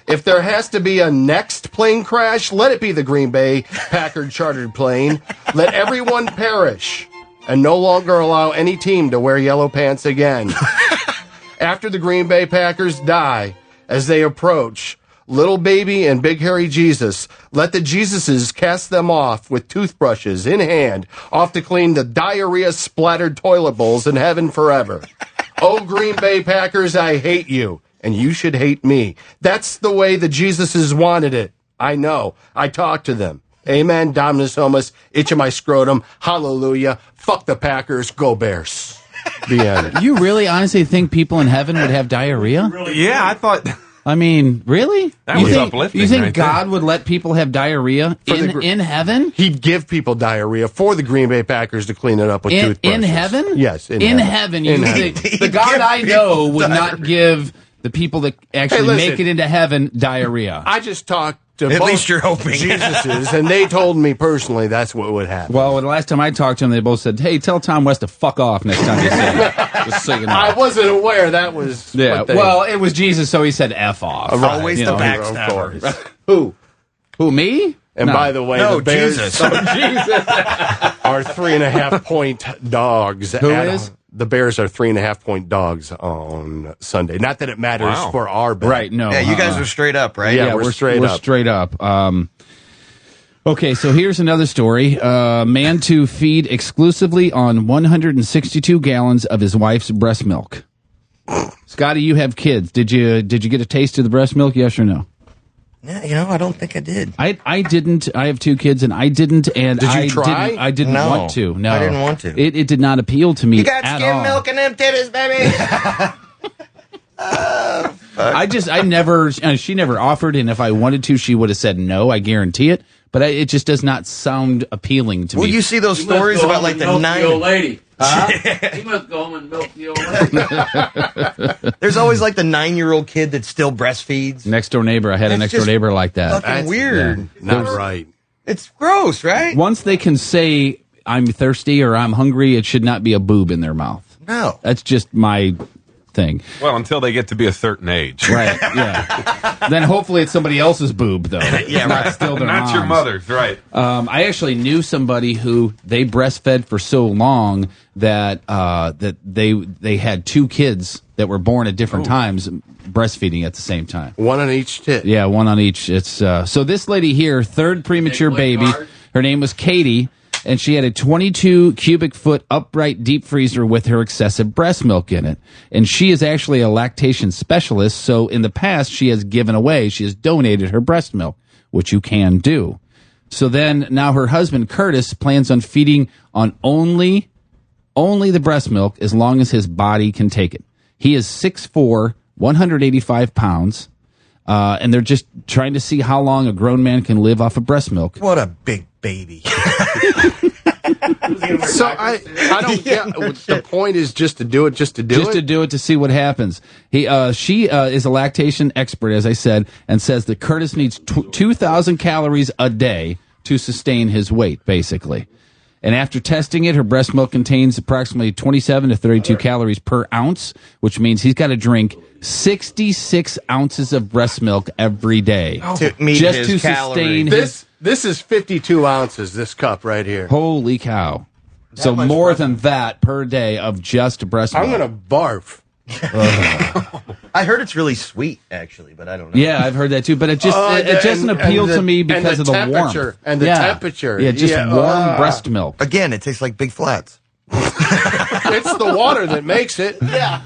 If there has to be a next plane crash, let it be the Green Bay Packard chartered plane. Let everyone perish and no longer allow any team to wear yellow pants again. After the Green Bay Packers die, as they approach, little baby and big hairy Jesus. Let the Jesuses cast them off with toothbrushes in hand, off to clean the diarrhea-splattered toilet bowls in heaven forever. Oh, Green Bay Packers, I hate you, and you should hate me. That's the way the Jesuses wanted it. I know. I talked to them. Amen, Dominus Homus, itch of my scrotum, hallelujah, fuck the Packers, go Bears. The end. You really honestly think people in heaven would have diarrhea? Yeah, I thought. I mean, really? That was uplifting. You think right God there. would let people have diarrhea in heaven? He'd give people diarrhea for the Green Bay Packers to clean it up with toothbrushes. In heaven? Yes, in heaven. You think the God I know would not give the people that actually make it into heaven diarrhea? I just talked to At both least you're hoping. Jesuses, and they told me personally that's what would happen. Well, the last time I talked to them, they both said, "Hey, tell Tom West to fuck off next time you see him." Just so you know. I wasn't aware that was. Yeah, what they, well, it was Jesus, so he said "f off." Right, Always the backstabber. Of course. Who, me? And No. by the way, No, the Bears Jesus. are 3.5-point dogs. Who is? The Bears are 3.5-point dogs on Sunday. Not that it matters Wow. for our bet. Right? No. Yeah, you guys are straight up, right? Yeah, we're straight up. Straight up. Okay, so here's another story. Man to feed exclusively on 162 gallons of his wife's breast milk. Scotty, you have kids. Did you get a taste of the breast milk? Yes or no? Yeah, I don't think I did. I didn't. I have 2 kids, and I didn't. And Did you try? I didn't No, want to. No, I didn't want to. It did not appeal to me. You got at skim all. milk in them titties, baby. I never. She never offered, and if I wanted to, she would have said no. I guarantee it. But it just does not sound appealing to Well, me. you see those stories about like the The old 9. lady. He must go home and milk the old lady. There's always like the 9-year-old kid that still breastfeeds. Next door neighbor. I had a That's next door just neighbor like that. Fucking weird. Yeah. Not right. It's gross, right? Once they can say I'm thirsty or I'm hungry, it should not be a boob in their mouth. No. That's just my thing. Well, until they get to be a certain age. Right. Yeah. Then hopefully it's somebody else's boob, though. Yeah, Not right. still their Not your mom's. mother's, right. I actually knew somebody who they breastfed for so long that that they had 2 kids that were born at different times breastfeeding at the same time. One on each tit. Yeah, one on each. It's so this lady here, 3rd premature baby. Her name was Katie, and she had a 22 cubic foot upright deep freezer with her excessive breast milk in it. And she is actually a lactation specialist, so in the past she has donated her breast milk, which you can do. So then now her husband Curtis plans on feeding on only the breast milk as long as his body can take it. He is 6'4", 185 pounds, and they're just trying to see how long a grown man can live off of breast milk. What a big baby. So I don't get. The point is just to do it, just to do it. To see what happens. She is a lactation expert, as I said, and says that Curtis needs 2,000 calories a day to sustain his weight, basically. And after testing it, her breast milk contains approximately 27 to 32 calories per ounce, which means he's got to drink 66 ounces of breast milk every day To meet just his to calories. sustain This is 52 ounces. This cup right here. Holy cow! So much more breast than that per day of just breast milk. I'm gonna barf. I heard it's really sweet, actually, but I don't know. Yeah, I've heard that too, but it doesn't appeal to me because of the temperature warmth and the temperature. Yeah, just warm breast milk. Again, it tastes like Big Flats. It's the water that makes it. Yeah.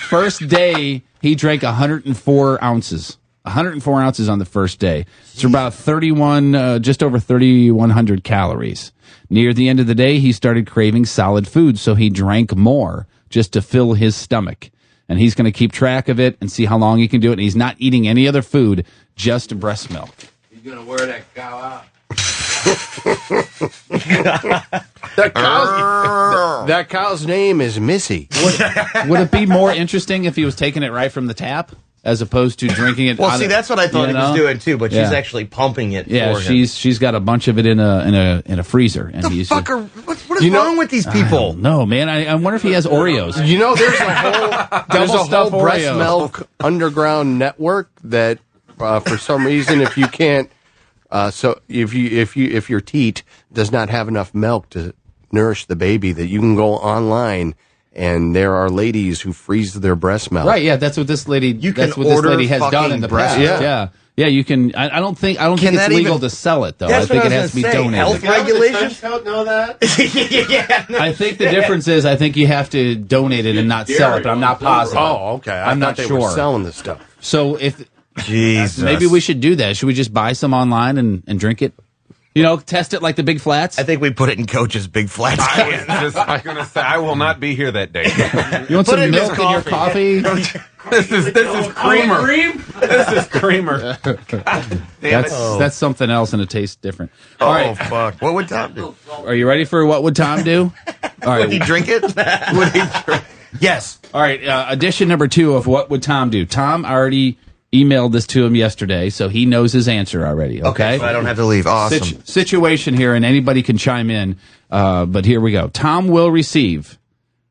First day, he drank 104 ounces. 104 ounces on the first day. It's about 31, just over 3,100 calories. Near the end of the day, he started craving solid food, so he drank more just to fill his stomach. And he's going to keep track of it and see how long he can do it. And he's not eating any other food, just breast milk. He's going to wear that cow out. That cow's name is Missy. Would it be more interesting if he was taking it right from the tap as opposed to drinking it? Well, see, that's what I thought he was doing too, but Yeah. she's actually pumping it. Yeah, for him. she's got a bunch of it in a freezer, and he's What is wrong with these people? No, man. I wonder if he has Oreos. You know, there's a whole stuffed breast Oreos. milk underground network that, for some reason, if you can't, so if your teat does not have enough milk to nourish the baby, that you can go online And there are ladies who freeze their breast milk. Right, yeah, that's what this lady that's what this lady has done in the past. Yeah. Yeah, you can I don't think it's legal to sell it though. I think it has to be donated. Health regulations know that? Yeah. I think the difference is I think you have to donate it and not sell it, but I'm not positive. Oh, okay. I'm not they sure. were selling this stuff. So if Jesus. maybe we should do that. Should we just buy some online and drink it? You know, test it like the Big Flats? I think we put it in Coach's Big Flats. I was just going to say, I will not be here that day. You want some milk in your coffee? This is creamer. This is creamer. Damn it. That's something else and it tastes different. All right. Fuck. What would Tom do? Are you ready for what would Tom do? All right. Would he drink it? Would he drink? Yes. All right. Edition number 2 of what would Tom do? Tom already emailed this to him yesterday, so he knows his answer already. Okay, so I don't have to leave. Awesome. Situation here, and anybody can chime in. But here we go. Tom will receive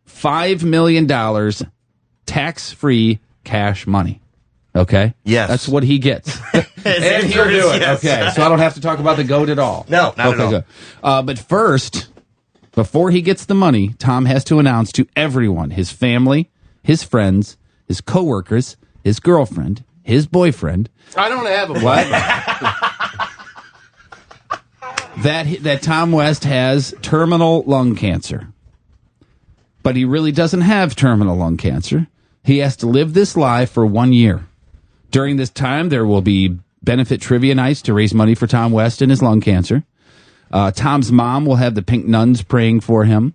$5 million tax-free cash money. Okay? Yes. That's what he gets. And he'll do it. Yes. Okay, so I don't have to talk about the goat at all. No, not at all. Good. But first, before he gets the money, Tom has to announce to everyone, his family, his friends, his coworkers, his girlfriend, his boyfriend. I don't have a what? that Tom West has terminal lung cancer. But he really doesn't have terminal lung cancer. He has to live this life for 1 year. During this time, there will be benefit trivia nights to raise money for Tom West and his lung cancer. Tom's mom will have the pink nuns praying for him.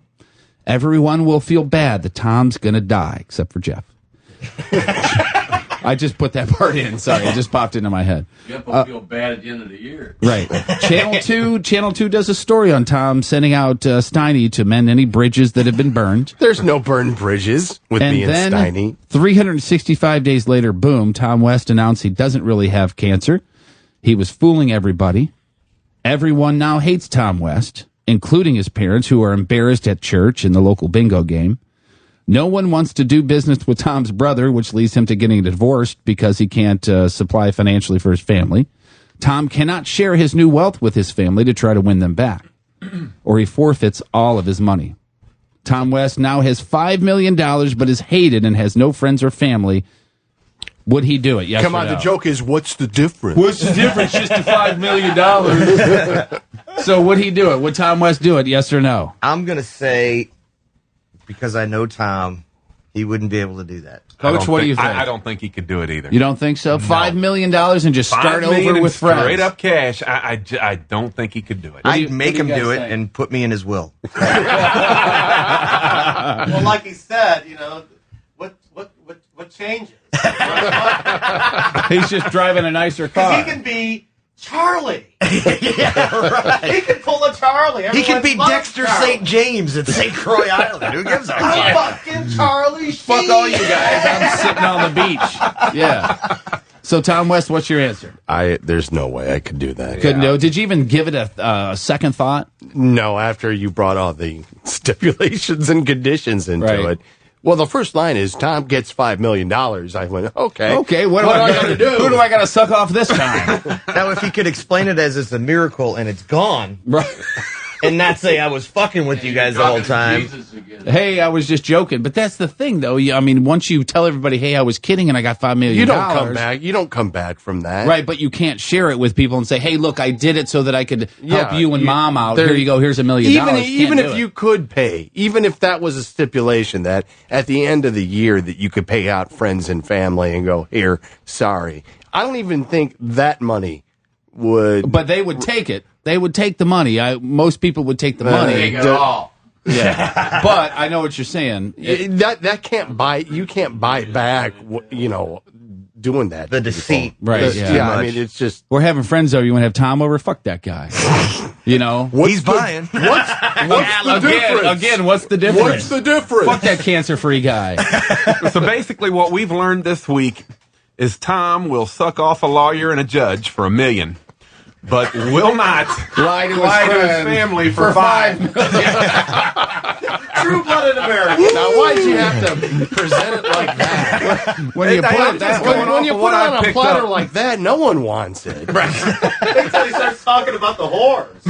Everyone will feel bad that Tom's going to die, except for Jeff. I just put that part in. Sorry, it just popped into my head. Jeff will feel bad at the end of the year. Right. Channel 2 does a story on Tom sending out Steiny to mend any bridges that have been burned. There's no burned bridges with me and Steiny. 365 days later, boom, Tom West announced he doesn't really have cancer. He was fooling everybody. Everyone now hates Tom West, including his parents, who are embarrassed at church in the local bingo game. No one wants to do business with Tom's brother, which leads him to getting divorced because he can't supply financially for his family. Tom cannot share his new wealth with his family to try to win them back, or he forfeits all of his money. Tom West now has $5 million, but is hated and has no friends or family. Would he do it? Yes Come or on, no? the joke is, what's the difference? What's the difference? Just the $5 million. So would he do it? Would Tom West do it? Yes or no? I'm going to say, because I know Tom, he wouldn't be able to do that. Coach, what do you think? I don't think he could do it either. You don't think so? No. $5 million and just start over with friends. Straight up cash. I don't think he could do it. I'd make him do it and put me in his will. Well, like he said, what changes? He's just driving a nicer car. He can be Charlie. Yeah, right. He can pull a Charlie. He can be Everyone loves Dexter Charlie. St. James at St. Croix Island. Who gives a I'm fuck? fucking Charlie Sheen. Fuck all you guys. I'm sitting on the beach. Yeah. So, Tom West, what's your answer? There's no way I could do that. Couldn't do. Did you even give it a second thought? No, after you brought all the stipulations and conditions into it. Well, the first line is Tom gets $5 million. I went, okay. Okay, what do I got to do? Who do I got to suck off this time? Now, if he could explain it as it's a miracle and it's gone, right. And not say I was fucking with you guys the whole time. Hey, I was just joking. But that's the thing, though. I mean, once you tell everybody, hey, I was kidding and I got $5 million. You don't come back. You don't come back from that. Right, but you can't share it with people and say, hey, look, I did it so that I could help you and Mom out. Here you go. Here's $1 million. Even if you could pay, even if that was a stipulation that at the end of the year that you could pay out friends and family and go, here, sorry. I don't even think that money would. But they would take it. They would take the money. Most people would take the money. Take it all. Yeah, but I know what you're saying. That can't buy. You can't buy back. Doing that. The deceit, right? Yeah, I mean, it's just we're having friends over. You want to have Tom over? Fuck that guy. He's buying. What's the difference? Again, what's the difference? What's the difference? Fuck that cancer-free guy. So basically, what we've learned this week is Tom will suck off a lawyer and a judge for $1 million. But will not lie to his family for $5 million. True-blooded American. Now, why did you have to present it like that? When you put it on a platter like that, no one wants it. Until he starts talking about the whores.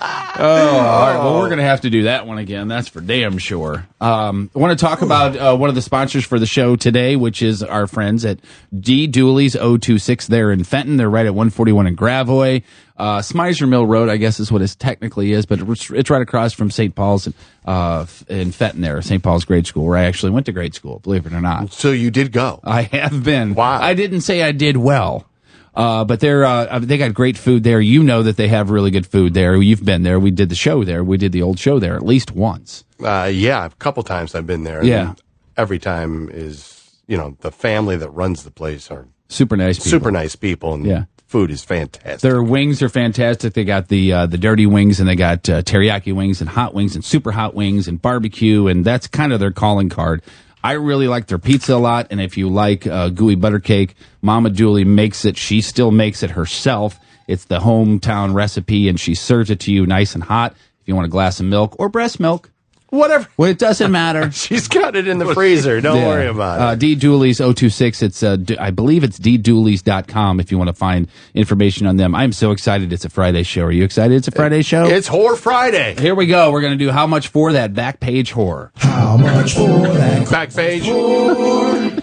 All right. Well, we're going to have to do that one again. That's for damn sure. I want to talk about one of the sponsors for the show today, which is our friends at D. Dooley's 026. They're in Fenton. They're right at 141 in Gravois. Smizer Mill Road, I guess is what it technically is, but it's right across from St. Paul's in Fenton there, St. Paul's grade school, where I actually went to grade school, believe it or not. So you did go? I have been. Wow. I didn't say I did well. But they got great food there. You know that they have really good food there. You've been there. We did the show there. We did the old show there at least once. Yeah, a couple times I've been there. Yeah. Every time is, the family that runs the place are super nice people. Super nice people. And yeah. Food is fantastic. Their wings are fantastic. They got the dirty wings, and they got teriyaki wings and hot wings and super hot wings and barbecue, and that's kind of their calling card. I really like their pizza a lot, and if you like gooey butter cake, Mama Dooley makes it. She still makes it herself. It's the hometown recipe, and she serves it to you nice and hot. If you want a glass of milk or breast milk, whatever. Well, it doesn't matter. She's got it in the freezer. Don't worry about it. D. Dooley's 026. It's I believe it's ddooley's.com if you want to find information on them. I'm so excited. It's a Friday show. Are you excited? It's a Friday show. It's Whore Friday. Here we go. We're going to do How Much For That Back Page Whore. How much for that back page? You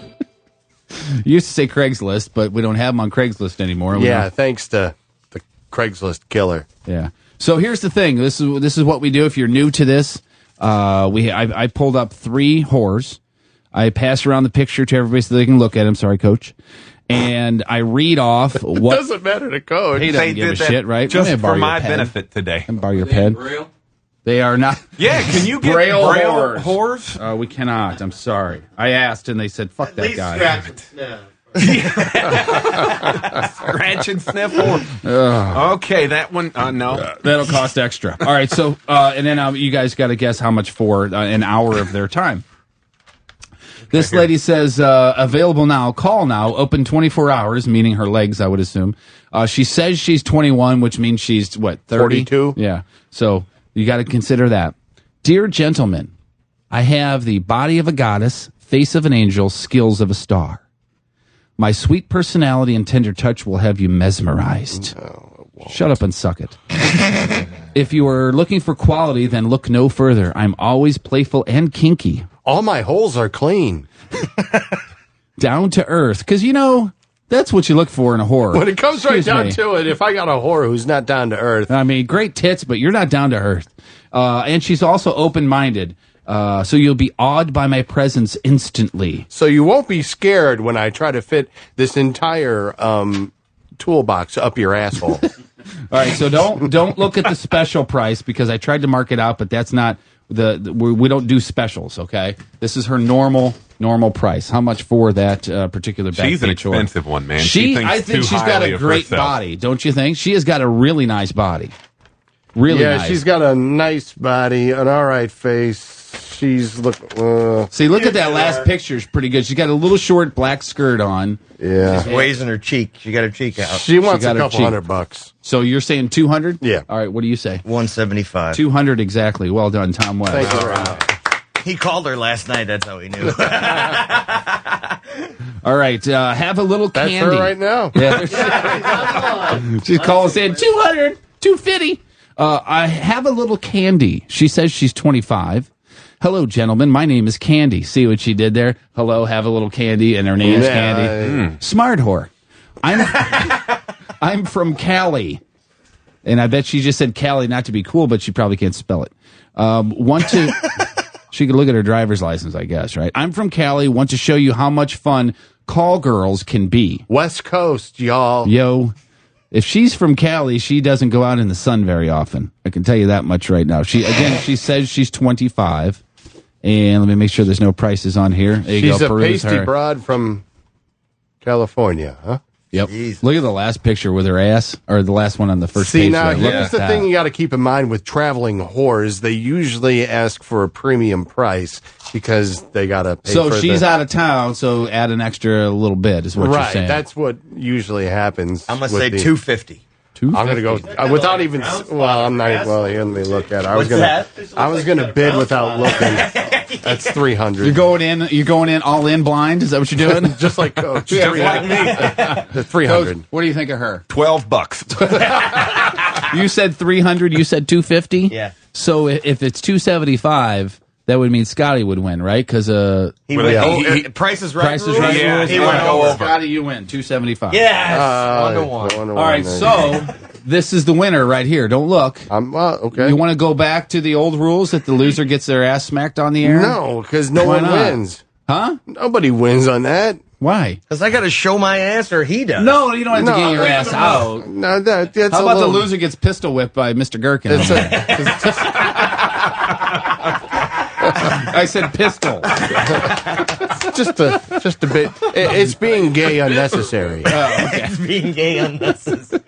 used to say Craigslist, but we don't have them on Craigslist anymore. Yeah, thanks to the Craigslist killer. Yeah. So here's the thing. This is what we do. If you're new to this, I pulled up 3 whores. I pass around the picture to everybody so they can look at them. Sorry, Coach. And I read off what. It doesn't matter to Coach. He doesn't give a shit, right? Just for my benefit today. And borrow your pen. Braille? They are not. Yeah, can you get Braille whores? We cannot. I'm sorry. I asked, and they said, "Fuck that guy." Scratch and sniff whore. Okay, that one. No, that'll cost extra. All right, so and then you guys got to guess how much for an hour of their time. This lady says, available now, call now, open 24 hours, meaning her legs, I would assume. She says she's 21, which means she's, what, 30? 42? Yeah, so you got to consider that. Dear gentlemen, I have the body of a goddess, face of an angel, skills of a star. My sweet personality and tender touch will have you mesmerized. Shut up and suck it. If you are looking for quality, then look no further. I'm always playful and kinky. All my holes are clean. Down to earth. Because, that's what you look for in a whore. When it comes right down to it, if I got a whore who's not down to earth. I mean, great tits, but you're not down to earth. And she's also open-minded. So you'll be awed by my presence instantly. So you won't be scared when I try to fit this entire toolbox up your asshole. All right, so don't look at the special price because I tried to mark it out, but that's not we don't do specials. Okay, this is her normal price. How much for that particular back She's an page expensive one, man. I think she's got a great body, don't you think? She has got a really nice body. Really nice. Yeah, she's got a nice body, an all right face. She's look at that last picture. It's pretty good. She's got a little short black skirt on. Yeah. She's raising her cheek. She got her cheek out. She wants a couple $100. So you're saying 200? Yeah. All right, what do you say? 175. 200 exactly. Well done, Tom West. Thank you very much. He called her last night. That's how he knew. All right, have a little That's candy. her right now. Yeah. She's calling saying 200, 250. I have a little candy. She says she's 25. Hello, gentlemen. My name is Candy. See what she did there? Hello, have a little candy, and her name's Candy. Smart whore. I'm from Cali. And I bet she just said Cali not to be cool, but she probably can't spell it. She could look at her driver's license, I guess, right? I'm from Cali. Want to show you how much fun call girls can be. West Coast, y'all. Yo. If she's from Cali, she doesn't go out in the sun very often. I can tell you that much right now. She says she's 25. And let me make sure there's no prices on here. There you She's go, a pasty broad from California, huh? Yep. Jeez. Look at the last picture with her ass, or the last one on the first page. See, now, here's the thing you got to keep in mind with traveling whores. They usually ask for a premium price because they got to pay for she's out of town, so add an extra little bit is what you're saying. Right, that's what usually happens. I'm going to say 250. I'm going to go without even. Well, I'm not. Well, let me look at it. I was going to bid without looking. That's 300. You're going in all in blind. Is that what you're doing? Just like Coach. Just like me. 300. Coach, what do you think of her? $12. You said 300. You said 250. Yeah. So if it's 275, that would mean Scotty would win, right? Because Price is Right. Price is Right. Yeah, rules. he went over. Scotty, you win 275. Yes. 1-1. All right, so this is the winner right here. Don't look. Okay. You want to go back to the old rules that the loser gets their ass smacked on the air? No, because no Why one not? wins. Huh? Nobody wins on that. Why? Because I got to show my ass, or he does. No, you don't have to get your ass out. No, that's How about the loser gets pistol whipped by Mr. Gherkin? I said pistol. just a bit. It's being gay unnecessary. It's being gay unnecessary.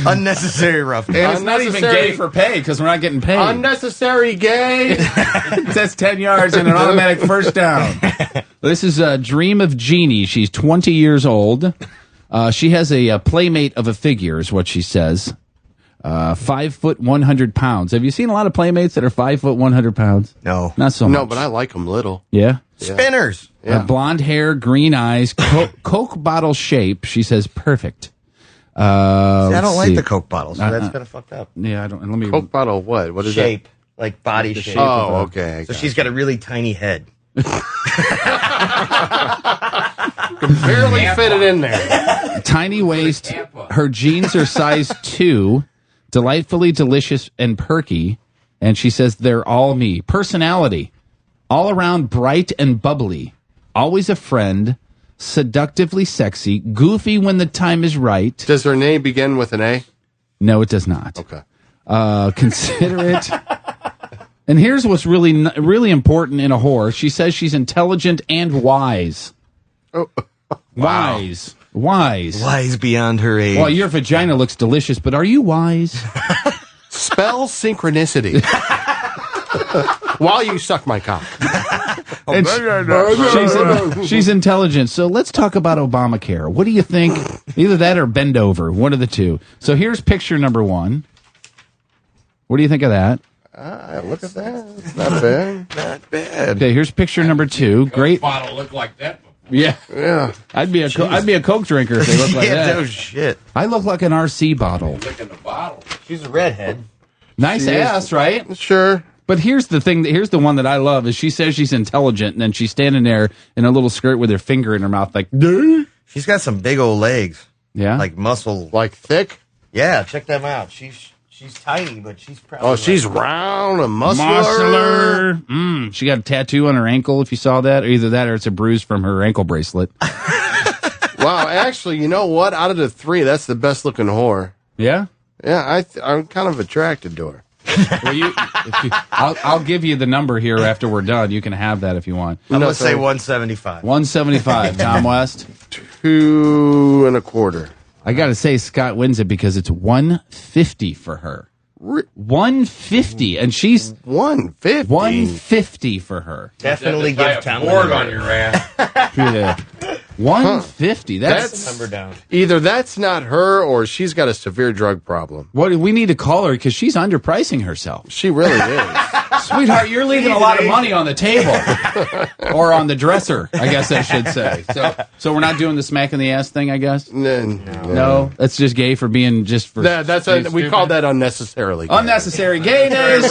Unnecessary rough. And it's not even gay for pay because we're not getting paid. Unnecessary gay. It says 10 yards and an automatic first down. This is a Dream of Jeannie. She's 20 years old. She has a playmate of a figure, is what she says. 5 foot 100 pounds. Have you seen a lot of playmates that are 5 foot 100 pounds? No, not so much. No, but I like them little. Yeah, spinners. Yeah. Blonde hair, green eyes, Coke bottle shape. She says perfect. See, I don't like the Coke bottle, so that's kind of fucked up. Yeah, I don't. Let me. Coke bottle. What is shape? that? Like body shape. Oh, okay. So she's got a really tiny head. Can barely fit it in there. Tiny waist. Her jeans are size 2. Delightfully delicious and perky. And she says they're all me. Personality. All around bright and bubbly. Always a friend. Seductively sexy. Goofy when the time is right. Does her name begin with an A? No, it does not. Okay. Considerate. And here's what's really important in a whore. She says she's intelligent and wise. Oh. Wise. Wise beyond her age. Well, your vagina looks delicious, but are you wise? Spell synchronicity. While you suck my cock. And she's intelligent. So let's talk about Obamacare. What do you think? Either that or bend over. One of the two. So here's picture number 1. What do you think of that? Look at that. It's not bad. Not bad. Okay, here's picture number 2. Great. Bottle look like that. Yeah. I'd be a Coke drinker if they looked like that. No shit. I look like an RC bottle. Look in the bottle. She's a redhead. Nice ass, right? Sure. But here's the thing. Here's the one that I love is she says she's intelligent, and then she's standing there in a little skirt with her finger in her mouth, like. Duh. She's got some big old legs. Yeah. Like muscle. Like thick. Yeah. Check them out. She's tiny, but she's probably. Oh, she's round and muscular. She got a tattoo on her ankle. If you saw that, or either that, or it's a bruise from her ankle bracelet. Wow. Actually, you know what? Out of the 3, that's the best looking whore. Yeah. Yeah, I'm kind of attracted to her. Well, I'll give you the number here after we're done. You can have that if you want. I'm going to say 175. 175, Tom West. 2 1/4. I got to say, Scott wins it because it's 150 for her. 150, and she's 150. 150 for her. Definitely give Tom board on your ass. Yeah. 150. That's number down. Either that's not her or she's got a severe drug problem. what we need to call her because she's underpricing herself. She really is. Sweetheart, you're leaving a lot of money on the table or on the dresser, I guess I should say. So we're not doing the smack in the ass thing, I guess. No, that's just gay for being just for. We call that unnecessarily. Gay. Unnecessary gayness.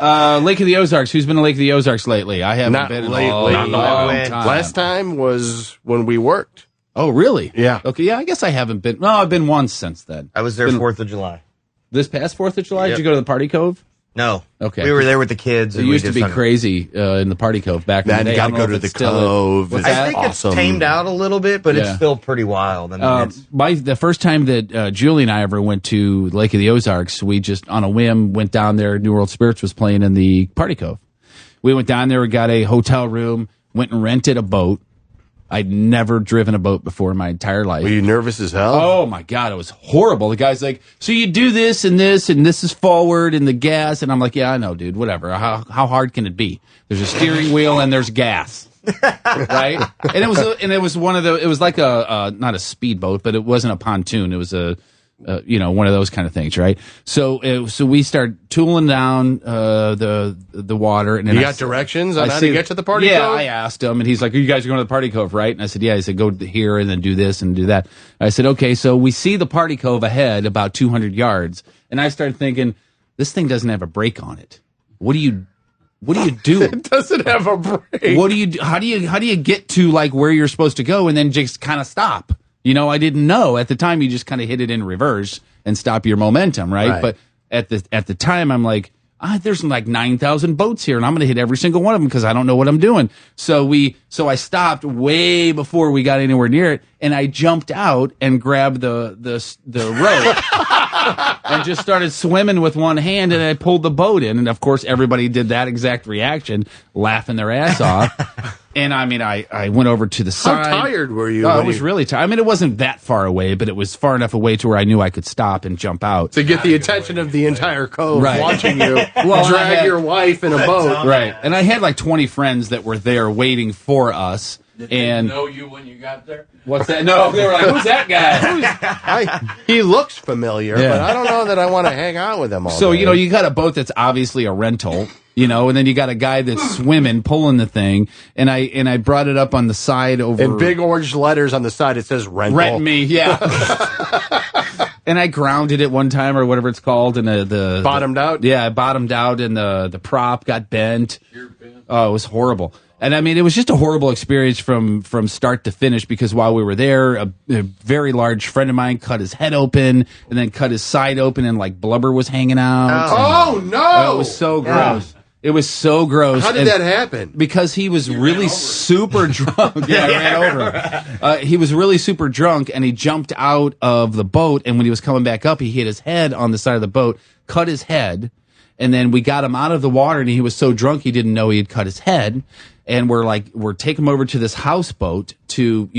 Lake of the Ozarks. Who's been to Lake of the Ozarks lately? I haven't Not been lately. in a long time. Last time was when we worked. Oh, really? Yeah. Okay. Yeah, I guess I haven't been. No, I've been once since then. I was there 4th of July. This past 4th of July. Yep. Did you go to the Party Cove? No. Okay. We were there with the kids. It used to be crazy in the Party Cove back in the day. Got to go to the Cove. I think it's tamed out a little bit, but it's still pretty wild. I mean, the first time that Julie and I ever went to Lake of the Ozarks, we just on a whim went down there. New World Spirits was playing in the Party Cove. We went down there, we got a hotel room, went and rented a boat. I'd never driven a boat before in my entire life. Were you nervous as hell? Oh my God, it was horrible. The guy's like, so you do this and this is forward and the gas. And I'm like, yeah, I know, dude, whatever. How hard can it be? There's a steering wheel and there's gas. Right? And it was one of the, it was like a not a speedboat, but it wasn't a pontoon. It was a one of those kind of things, right? So we start tooling down the water, and then you got directions on how to get to the party cove? Yeah, I asked him, and he's like, "Are you guys going to the party cove, right?" And I said, "Yeah." He said, "Go here and then do this and do that." I said, "Okay." So we see the party cove ahead, about 200 yards, and I started thinking, this thing doesn't have a brake on it. What do you do? It doesn't have a brake. What do you do? How do you get to like where you're supposed to go and then just kind of stop? I didn't know at the time. You just kind of hit it in reverse and stop your momentum, right? But at the time, I'm like, there's like 9,000 boats here, and I'm going to hit every single one of them because I don't know what I'm doing. So I stopped way before we got anywhere near it, and I jumped out and grabbed the rope and just started swimming with one hand, and I pulled the boat in, and of course everybody did that exact reaction, laughing their ass off. And I mean, I went over to the side. How tired were you? I was really tired. I mean, it wasn't that far away, but it was far enough away to where I knew I could stop and jump out. To get the attention of the entire cove watching you Well, drag your wife in a boat. Right. And I had like 20 friends that were there waiting for us. Did they know you when you got there? What's that? No, they were like, who's that guy? He looks familiar, Yeah. but I don't know that I want to hang out with him all So, day. you got a boat that's obviously a rental, and then you got a guy that's swimming, pulling the thing, and I brought it up on the side over... In big orange letters on the side, it says rental. Rent me, yeah. And I grounded it one time, or whatever it's called, and the Bottomed out? Yeah, I bottomed out, and the prop got bent. Oh, it was horrible. And I mean, it was just a horrible experience from start to finish, because while we were there, a very large friend of mine cut his head open and then cut his side open, and like blubber was hanging out. Oh, no! It was so gross. It was so gross. How did that happen? Because he was really super drunk. Yeah, I ran over. He was really super drunk, and he jumped out of the boat, and when he was coming back up, he hit his head on the side of the boat, cut his head, and then we got him out of the water, and he was so drunk he didn't know he had cut his head. And we're taking him over to this houseboat to,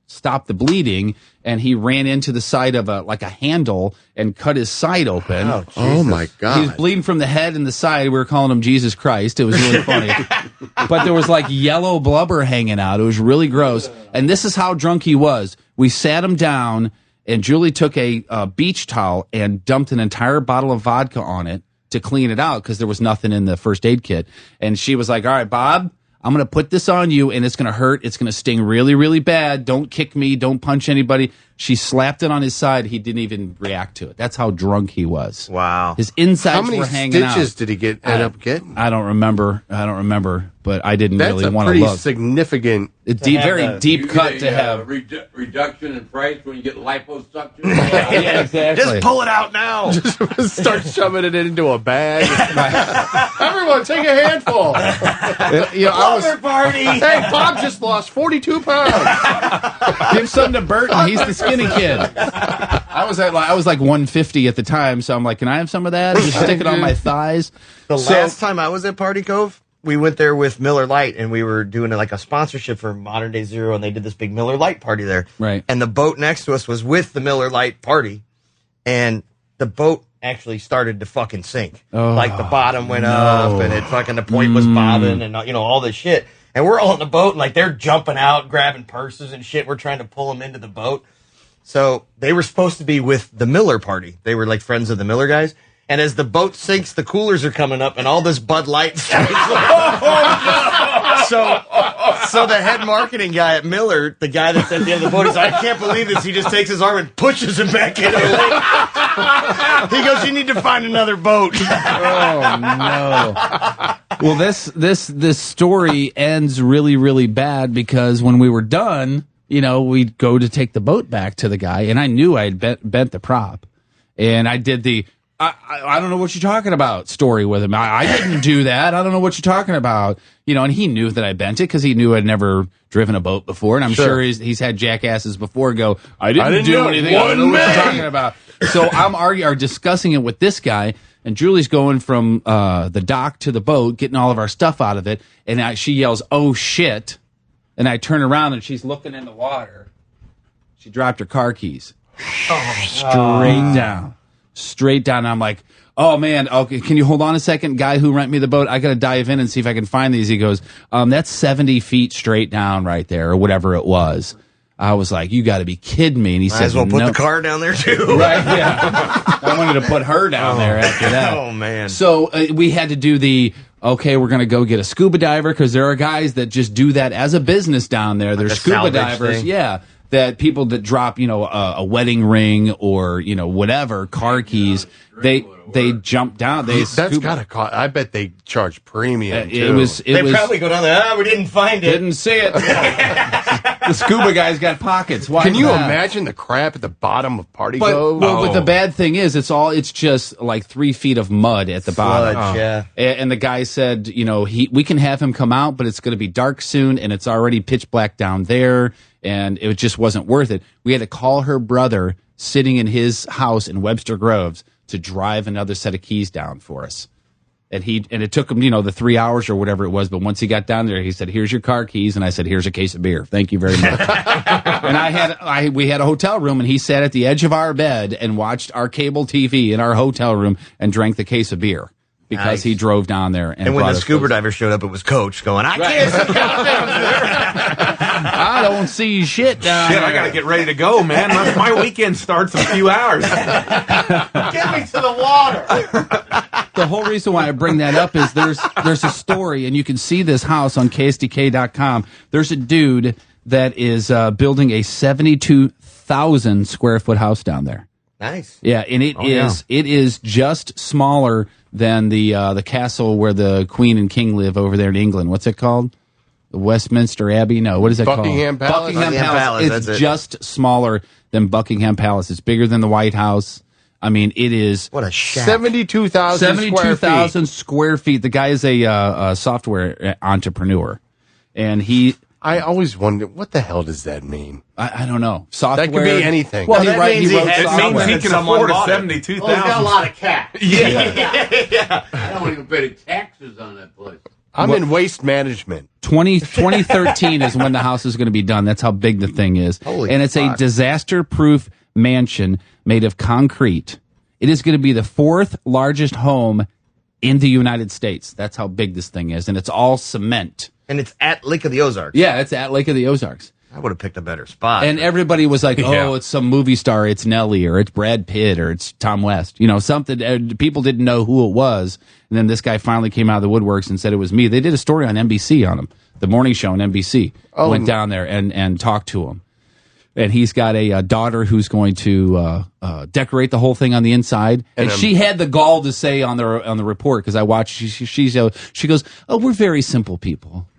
stop the bleeding. And he ran into the side of a handle and cut his side open. Oh my God. He was bleeding from the head and the side. We were calling him Jesus Christ. It was really funny. But there was like yellow blubber hanging out. It was really gross. And this is how drunk he was. We sat him down, and Julie took a beach towel and dumped an entire bottle of vodka on it to clean it out, because there was nothing in the first aid kit. And she was like, "All right, Bob, I'm going to put this on you, and it's going to hurt. It's going to sting really, really bad. Don't kick me. Don't punch anybody." She slapped it on his side. He didn't even react to it. That's how drunk he was. Wow. His insides How were hanging out. many stitches did he end up getting? I don't remember, but I didn't really want to That's a look. pretty significant... Very deep cut to have. Reduction in price when you get liposuction. Yeah, exactly. Just pull it out now. Just start shoving it into a bag. Everyone, take a handful. Party. Hey, Bob just lost 42 pounds. Give some to Burton. He's the skinny kid. I was like 150 at the time, so I'm like, can I have some of that? Just stick it on my thighs. Last time I was at Party Cove, we went there with Miller Lite, and we were doing like a sponsorship for Modern Day Zero, and they did this big Miller Lite party there. Right. And the boat next to us was with the Miller Lite party, and the boat actually started to fucking sink. Like the bottom went up, and the point was bobbing, and all this shit. And we're all in the boat, and like they're jumping out, grabbing purses and shit. We're trying to pull them into the boat. So they were supposed to be with the Miller party. They were like friends of the Miller guys. And as the boat sinks, the coolers are coming up, and all this Bud Light starts. So the head marketing guy at Miller, the guy that's at the end of the boat, is like, "I can't believe this." He just takes his arm and pushes him back into the lake. He goes, "You need to find another boat." Oh no. Well, this story ends really, really bad, because when we were done, we'd go to take the boat back to the guy, and I knew I had bent the prop, and I did the I don't know what you're talking about story with him. I didn't do that. I don't know what you're talking about. And he knew that I bent it, because he knew I'd never driven a boat before, and I'm sure he's had jackasses before go, I didn't do anything. I don't know what you're talking about. So I'm discussing it with this guy, and Julie's going from the dock to the boat, getting all of our stuff out of it, and she yells, "Oh shit!" And I turn around, and she's looking in the water. She dropped her car keys. Straight down. And I'm like, "Oh man, okay, can you hold on a second? Guy who rent me the boat, I gotta dive in and see if I can find these." He goes, "That's 70 feet straight down right there," or whatever it was. I was like, you got to be kidding me. And he Might said, as well put no. the car down there too. Right, yeah. I wanted to put her down there after that. Oh, man. So we had to do okay, we're going to go get a scuba diver because there are guys that just do that as a business down there. There's scuba salvage divers, thing. yeah, that people that drop, a wedding ring or, whatever, car keys, they jump down. That's got to cost. I bet they charge premium, too. They probably go down there, we didn't find it. Didn't see it. The scuba guy's got pockets. Why Can you not? imagine the crap at the bottom of Party But, Cove? but the bad thing is, it's just like 3 feet of mud at the bottom. Sludge, yeah. And the guy said, we can have him come out, but it's going to be dark soon, and it's already pitch black down there, and it just wasn't worth it. We had to call her brother sitting in his house in Webster Groves to drive another set of keys down for us. And it took him, the 3 hours or whatever it was. But once he got down there, he said, "Here's your car keys," and I said, "Here's a case of beer. Thank you very much." And we had a hotel room, and he sat at the edge of our bed and watched our cable TV in our hotel room and drank the case of beer because he drove down there. And when the scuba diver showed up, it was Coach going, "I can't see I don't see shit down Shit, there. I got to get ready to go, man. My weekend starts in a few hours. Get me to the water. The whole reason why I bring that up is there's a story, and you can see this house on KSDK.com. There's a dude that is building a 72,000 square foot house down there. Nice. Yeah, and it is just smaller than the castle where the Queen and King live over there in England. What's it called? The Westminster Abbey? No, what is it called? Buckingham Palace. Buckingham Palace. It's just smaller than Buckingham Palace. It's bigger than the White House. I mean, it is what a shack. 72,000 square feet. The guy is a software entrepreneur, and I always wonder what the hell does that mean. I don't know. Software. That could be anything. Well, It means he can afford a 72,000. Well, he's got a lot of cash. Yeah. I don't even pay the taxes on that place. I'm in waste management. 2013 is when the house is going to be done. That's how big the thing is. Holy it's fuck. a disaster-proof mansion made of concrete. It is going to be the 4th largest home in the United States. That's how big this thing is, and it's all cement. And it's at Lake of the Ozarks. Yeah, it's at Lake of the Ozarks. I would have picked a better spot. And everybody was like, "Oh, it's some movie star. It's Nelly, or it's Brad Pitt, or it's Tom West." Something. People didn't know who it was, and then this guy finally came out of the woodworks and said it was me. They did a story on NBC on him, the morning show on NBC. Went down there and talked to him, and he's got a daughter who's going to decorate the whole thing on the inside. And she had the gall to say on the report, because I watched. She goes, "Oh, we're very simple people."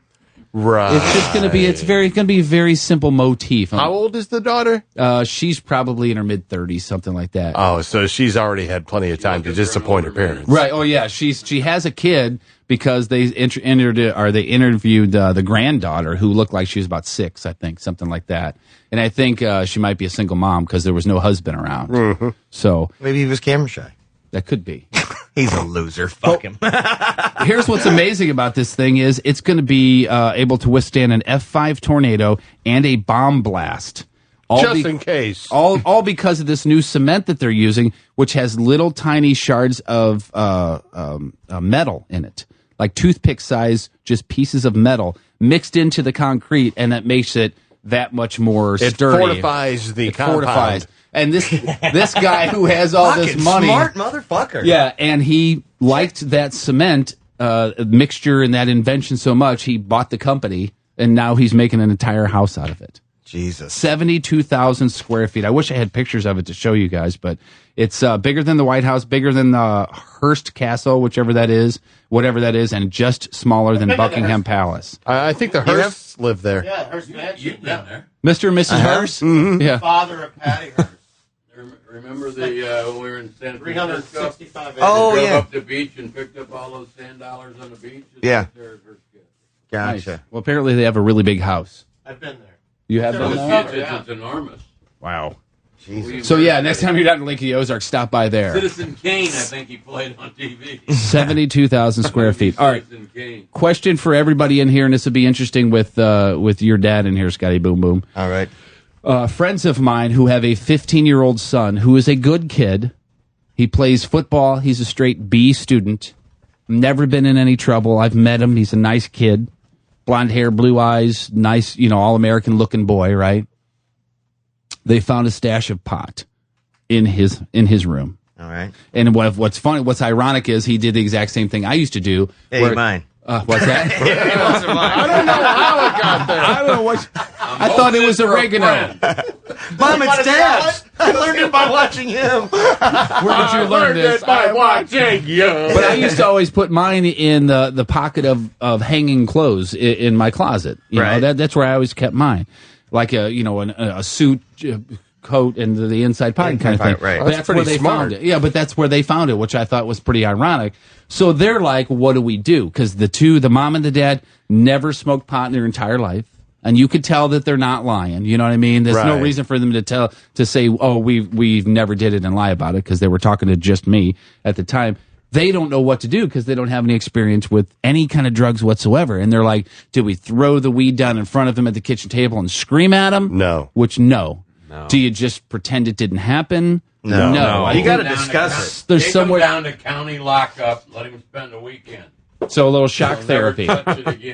Right. It's just going to be. It's going to be a very simple motif. How old is the daughter? She's probably in her mid-30s, something like that. Oh, so she's already had plenty of time to disappoint her parents. Right. Oh, yeah. She has a kid because they interviewed the granddaughter, who looked like she was about 6, I think, something like that. And I think she might be a single mom because there was no husband around. Mm-hmm. So maybe he was camera shy. That could be. He's a loser. Fuck him. Here's what's amazing about this thing is it's going to be able to withstand an F5 tornado and a bomb blast. Just in case. All because of this new cement that they're using, which has little tiny shards of metal in it. Like toothpick size, just pieces of metal mixed into the concrete, and that makes it that much more sturdy. It fortifies the compound. And this guy who has all this money, smart motherfucker. Yeah, and he liked that cement mixture and that invention so much, he bought the company, and now he's making an entire house out of it. Jesus. 72,000 square feet. I wish I had pictures of it to show you guys, but it's bigger than the White House, bigger than the Hearst Castle, whatever that is, and just smaller than Buckingham Palace. I think the Hearsts live there. Yeah, Hearst Mansion. down there. Mr. and Mrs. Hearst? Mm-hmm. Yeah. Father of Patty Hearst. Remember when we were in San Francisco? 365 acres. Oh, drove yeah. up the beach and picked up all those $10 on the beach. Yeah. Gotcha. Nice. Well, apparently they have a really big house. I've been there. You have been there? It's enormous. Wow. Jesus. So, yeah, next time you're down in Lake of the Ozarks, stop by there. Citizen Kane, I think he played on TV. 72,000 square feet. All right. Citizen Kane. Question for everybody in here, and this will be interesting with your dad in here, Scotty Boom Boom. All right. Friends of mine who have a 15-year-old son who is a good kid. He plays football. He's a straight B student. Never been in any trouble. I've met him. He's a nice kid. Blonde hair, blue eyes, nice, all-American looking boy, right? they found a stash of pot in his room. All right. And what's funny, what's ironic is he did the exact same thing I used to do. Hey, mine. What's that? I don't know how it got there. I don't know what. I thought it was oregano. Mom, it's Dad's. I learned it by watching him. Where did you learn this? By watching you. But I used to always put mine in the pocket of hanging clothes in my closet. You know, that's where I always kept mine, like a suit. Coat and the inside pocket kind of thing. Right. But that's where they found it. Yeah, but that's where they found it, which I thought was pretty ironic. So they're like, what do we do? Because the mom and the dad, never smoked pot in their entire life. And you could tell that they're not lying. You know what I mean? There's no reason for them to say, oh, we've never did it and lie about it, because they were talking to just me at the time. They don't know what to do because they don't have any experience with any kind of drugs whatsoever. And they're like, do we throw the weed down in front of them at the kitchen table and scream at them? No. No. Do you just pretend it didn't happen? No. You got to discuss it. There's somewhere down to county lockup. Let him spend a weekend. So a little shock therapy.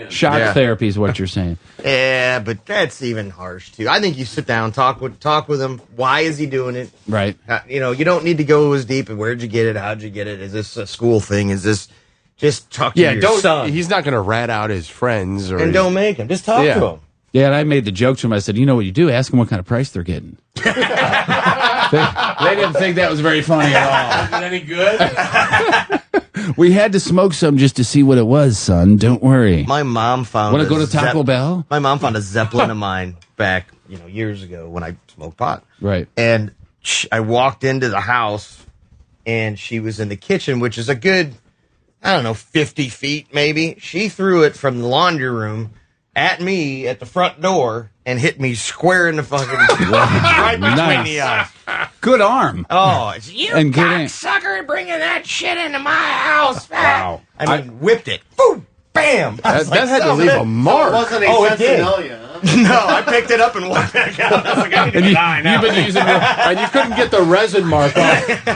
Shock therapy is what you're saying. Yeah, but that's even harsh too. I think you sit down, talk with him. Why is he doing it? Right. You don't need to go as deep. And where'd you get it? How'd you get it? Is this a school thing? Is this just talk to your son? He's not going to rat out his friends don't make him. Just talk to him. Yeah, and I made the joke to him. I said, you know what you do? Ask them what kind of price they're getting. They didn't think that was very funny at all. Is it any good? We had to smoke some just to see what it was, son. Don't worry. My mom found. Want to go to Taco Bell? My mom found a Zeppelin of mine back, years ago when I smoked pot. Right. And I walked into the house, and she was in the kitchen, which is a good, 50 feet maybe. She threw it from the laundry room at me at the front door and hit me square in the fucking right between the eyes. Good arm. Oh, it's you and cocksucker bringing that shit into my house. Wow. I whipped it. Boom. Bam. That had to leave a mark. It did. No, I picked it up and walked back out. I was like, I need to die now. And you couldn't get the resin mark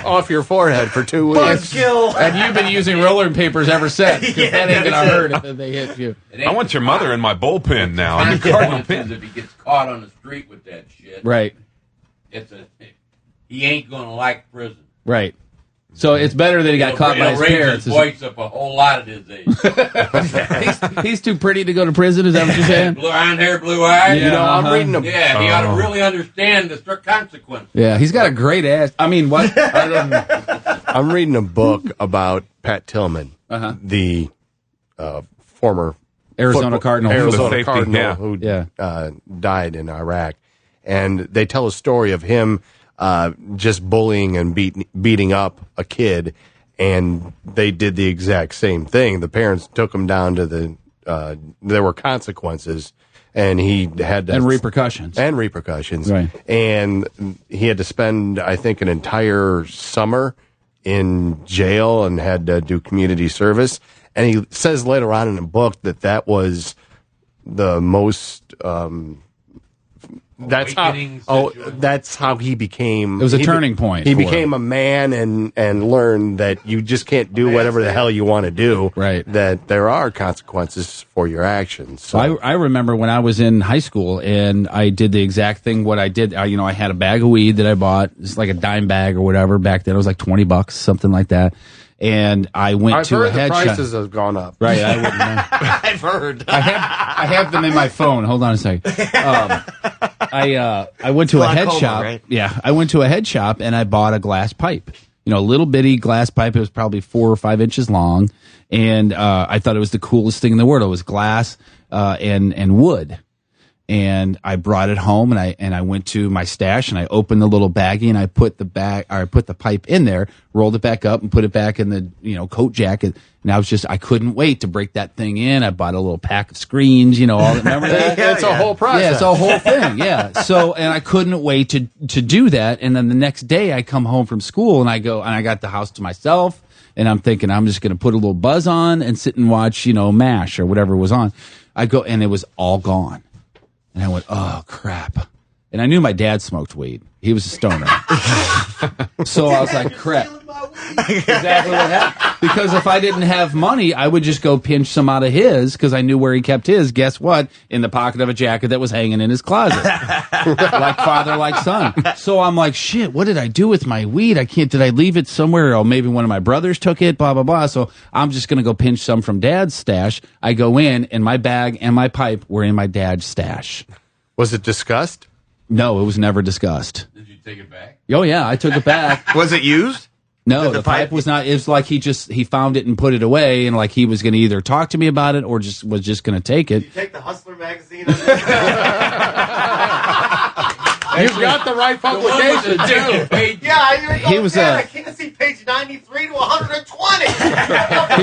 off your forehead for 2 weeks. Buzzkill. And you've been using roller papers ever since. Because that ain't going to hurt if they hit you. I want your mother in my bullpen now. I'm the cardinal pin. If he gets caught on the street with that shit, right? He ain't going to like prison. Right. So it's better that he got caught by his parents. His voice up a whole lot at his age. He's too pretty to go to prison. Is that what you're saying? Blonde hair, blue eyes. I'm reading a Yeah, he ought to really understand the consequences. Yeah, he's got a great ass. I mean, what? I'm reading a book about Pat Tillman, the former Arizona Cardinal who died in Iraq, and they tell a story of him just bullying and beating up a kid, and they did the exact same thing. The parents took him down to there were consequences, and he had to... And repercussions. Right. And he had to spend, I think, an entire summer in jail and had to do community service. And he says later on in the book that was the most... That's how he became. It was a turning point. He became a man and learned that you just can't do whatever the hell you want to do. Right. That there are consequences for your actions. So I remember when I was in high school and I did the exact thing. What I did, I had a bag of weed that I bought. It's like a dime bag or whatever. Back then it was like $20, something like that. And I went to a head shop. The prices have gone up. Right, I wouldn't know. I've heard. I have them in my phone. Hold on a second. I went to a head shop. Right? Yeah, I went to a head shop and I bought a glass pipe. A little bitty glass pipe. It was probably 4 or 5 inches long, and I thought it was the coolest thing in the world. It was glass and wood. And I brought it home, and I went to my stash, and I opened the little baggie, and I put the pipe in there, rolled it back up, and put it back in the coat jacket. And I couldn't wait to break that thing in. I bought a little pack of screens, remember that? It's a whole process. Yeah, it's a whole thing. Yeah. So, and I couldn't wait to do that. And then the next day, I come home from school, and I got the house to myself, and I'm thinking I'm just going to put a little buzz on and sit and watch, MASH or whatever was on. I go, and it was all gone. And I went, oh, crap. And I knew my dad smoked weed. He was a stoner. So I was like, crap. exactly what happened. Because if I didn't have money, I would just go pinch some out of his because I knew where he kept his. Guess what? In the pocket of a jacket that was hanging in his closet. Like father, like son. So I'm like, shit, what did I do with my weed? Did I leave it somewhere? Or maybe one of my brothers took it, blah, blah, blah. So I'm just going to go pinch some from dad's stash. I go in and my bag and my pipe were in my dad's stash. Was it discussed? No, it was never discussed. Did you take it back? Oh, yeah, I took it back. Was it used? No, the pipe was not. It was like he found it and put it away, and like he was going to either talk to me about it or was just going to take it. Did you take the Hustler magazine? You've got the right publication, too. Yeah, He was I can't see page 93 to 120.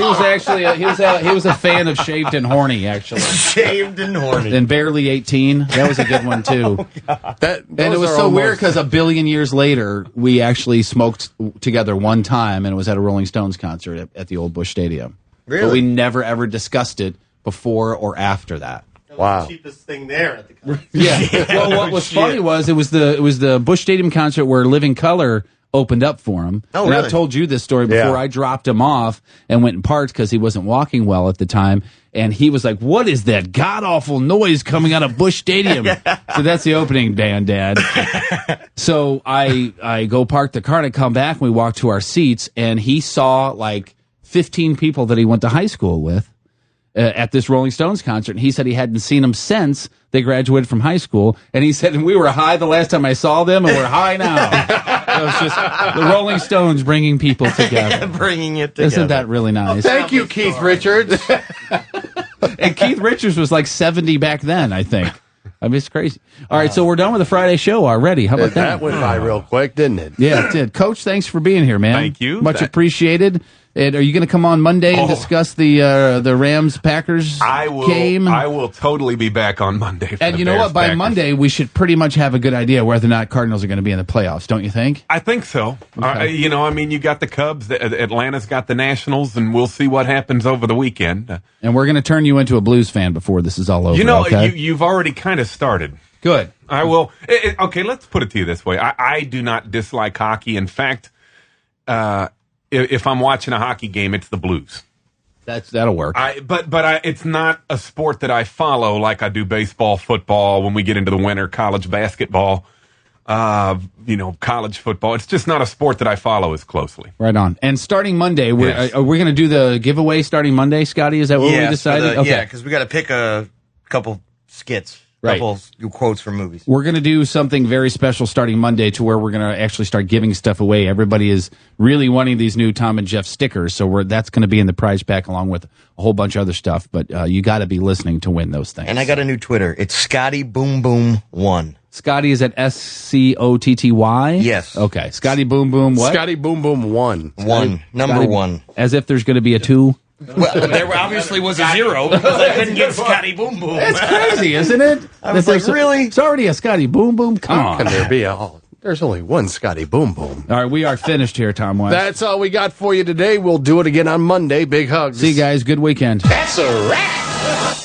He was actually he was a fan of Shaved and Horny, actually. Shaved and Horny. And Barely 18. That was a good one, too. And it was so weird because a billion years later, we actually smoked together one time, and it was at a Rolling Stones concert at the old Busch Stadium. Really? But we never, ever discussed it before or after that. Wow. The cheapest thing there at the concert. Yeah. Well, what was funny was it was the Busch Stadium concert where Living Colour opened up for him. Oh, and really? I've told you this story before. Yeah. I dropped him off and went and parked because he wasn't walking well at the time. And he was like, "What is that god awful noise coming out of Busch Stadium?" So that's the opening band, Dad. So I go park the car and I come back and we walk to our seats and he saw like 15 people that he went to high school with. At this Rolling Stones concert, and he said he hadn't seen them since they graduated from high school. And he said, and we were high the last time I saw them, and we're high now. It was just the Rolling Stones bringing people together. Bringing it together. Isn't that really nice? Thank you, Keith Richards. And Keith Richards was like 70 back then, I think. I mean, it's crazy. All right, so we're done with the Friday show already. How about that? That went by real quick, didn't it? Yeah, it did. Coach, thanks for being here, man. Thank you. Much appreciated. And are you going to come on Monday and discuss the Rams-Packers game? I will totally be back on Monday. And you know what? By Monday, we should pretty much have a good idea whether or not Cardinals are going to be in the playoffs, don't you think? I think so. Okay. You got the Cubs. Atlanta's got the Nationals, and we'll see what happens over the weekend. And we're going to turn you into a Blues fan before this is all over. You've already kind of started. Good. I will. Okay, let's put it to you this way. I do not dislike hockey. In fact, if I'm watching a hockey game, it's the Blues. That'll work. But it's not a sport that I follow like I do baseball, football. When we get into the winter, college basketball, college football. It's just not a sport that I follow as closely. Right on. And starting Monday, are we going to do the giveaway starting Monday, Scotty? Is that what we decided? Yeah, because we got to pick a couple skits. Right. Couple quotes from movies. We're going to do something very special starting Monday to where we're going to actually start giving stuff away. Everybody is really wanting these new Thom and Jeff stickers, so that's going to be in the prize pack along with a whole bunch of other stuff. But you got to be listening to win those things. And I got a new Twitter. It's Scotty Boom Boom 1. Scotty is at SCOTTY? Yes. Okay. Scotty Boom Boom what? Scotty Boom Boom 1. Number 1. As if there's going to be a 2. Well, there obviously was a 0 because I couldn't get Scotty Boom Boom. It's crazy, isn't it? I was like, really? It's already a Scotty Boom Boom? Come on. Can there be there's only one Scotty Boom Boom. All right, we are finished here, Tom West. That's all we got for you today. We'll do it again on Monday. Big hugs. See you guys. Good weekend. That's a wrap.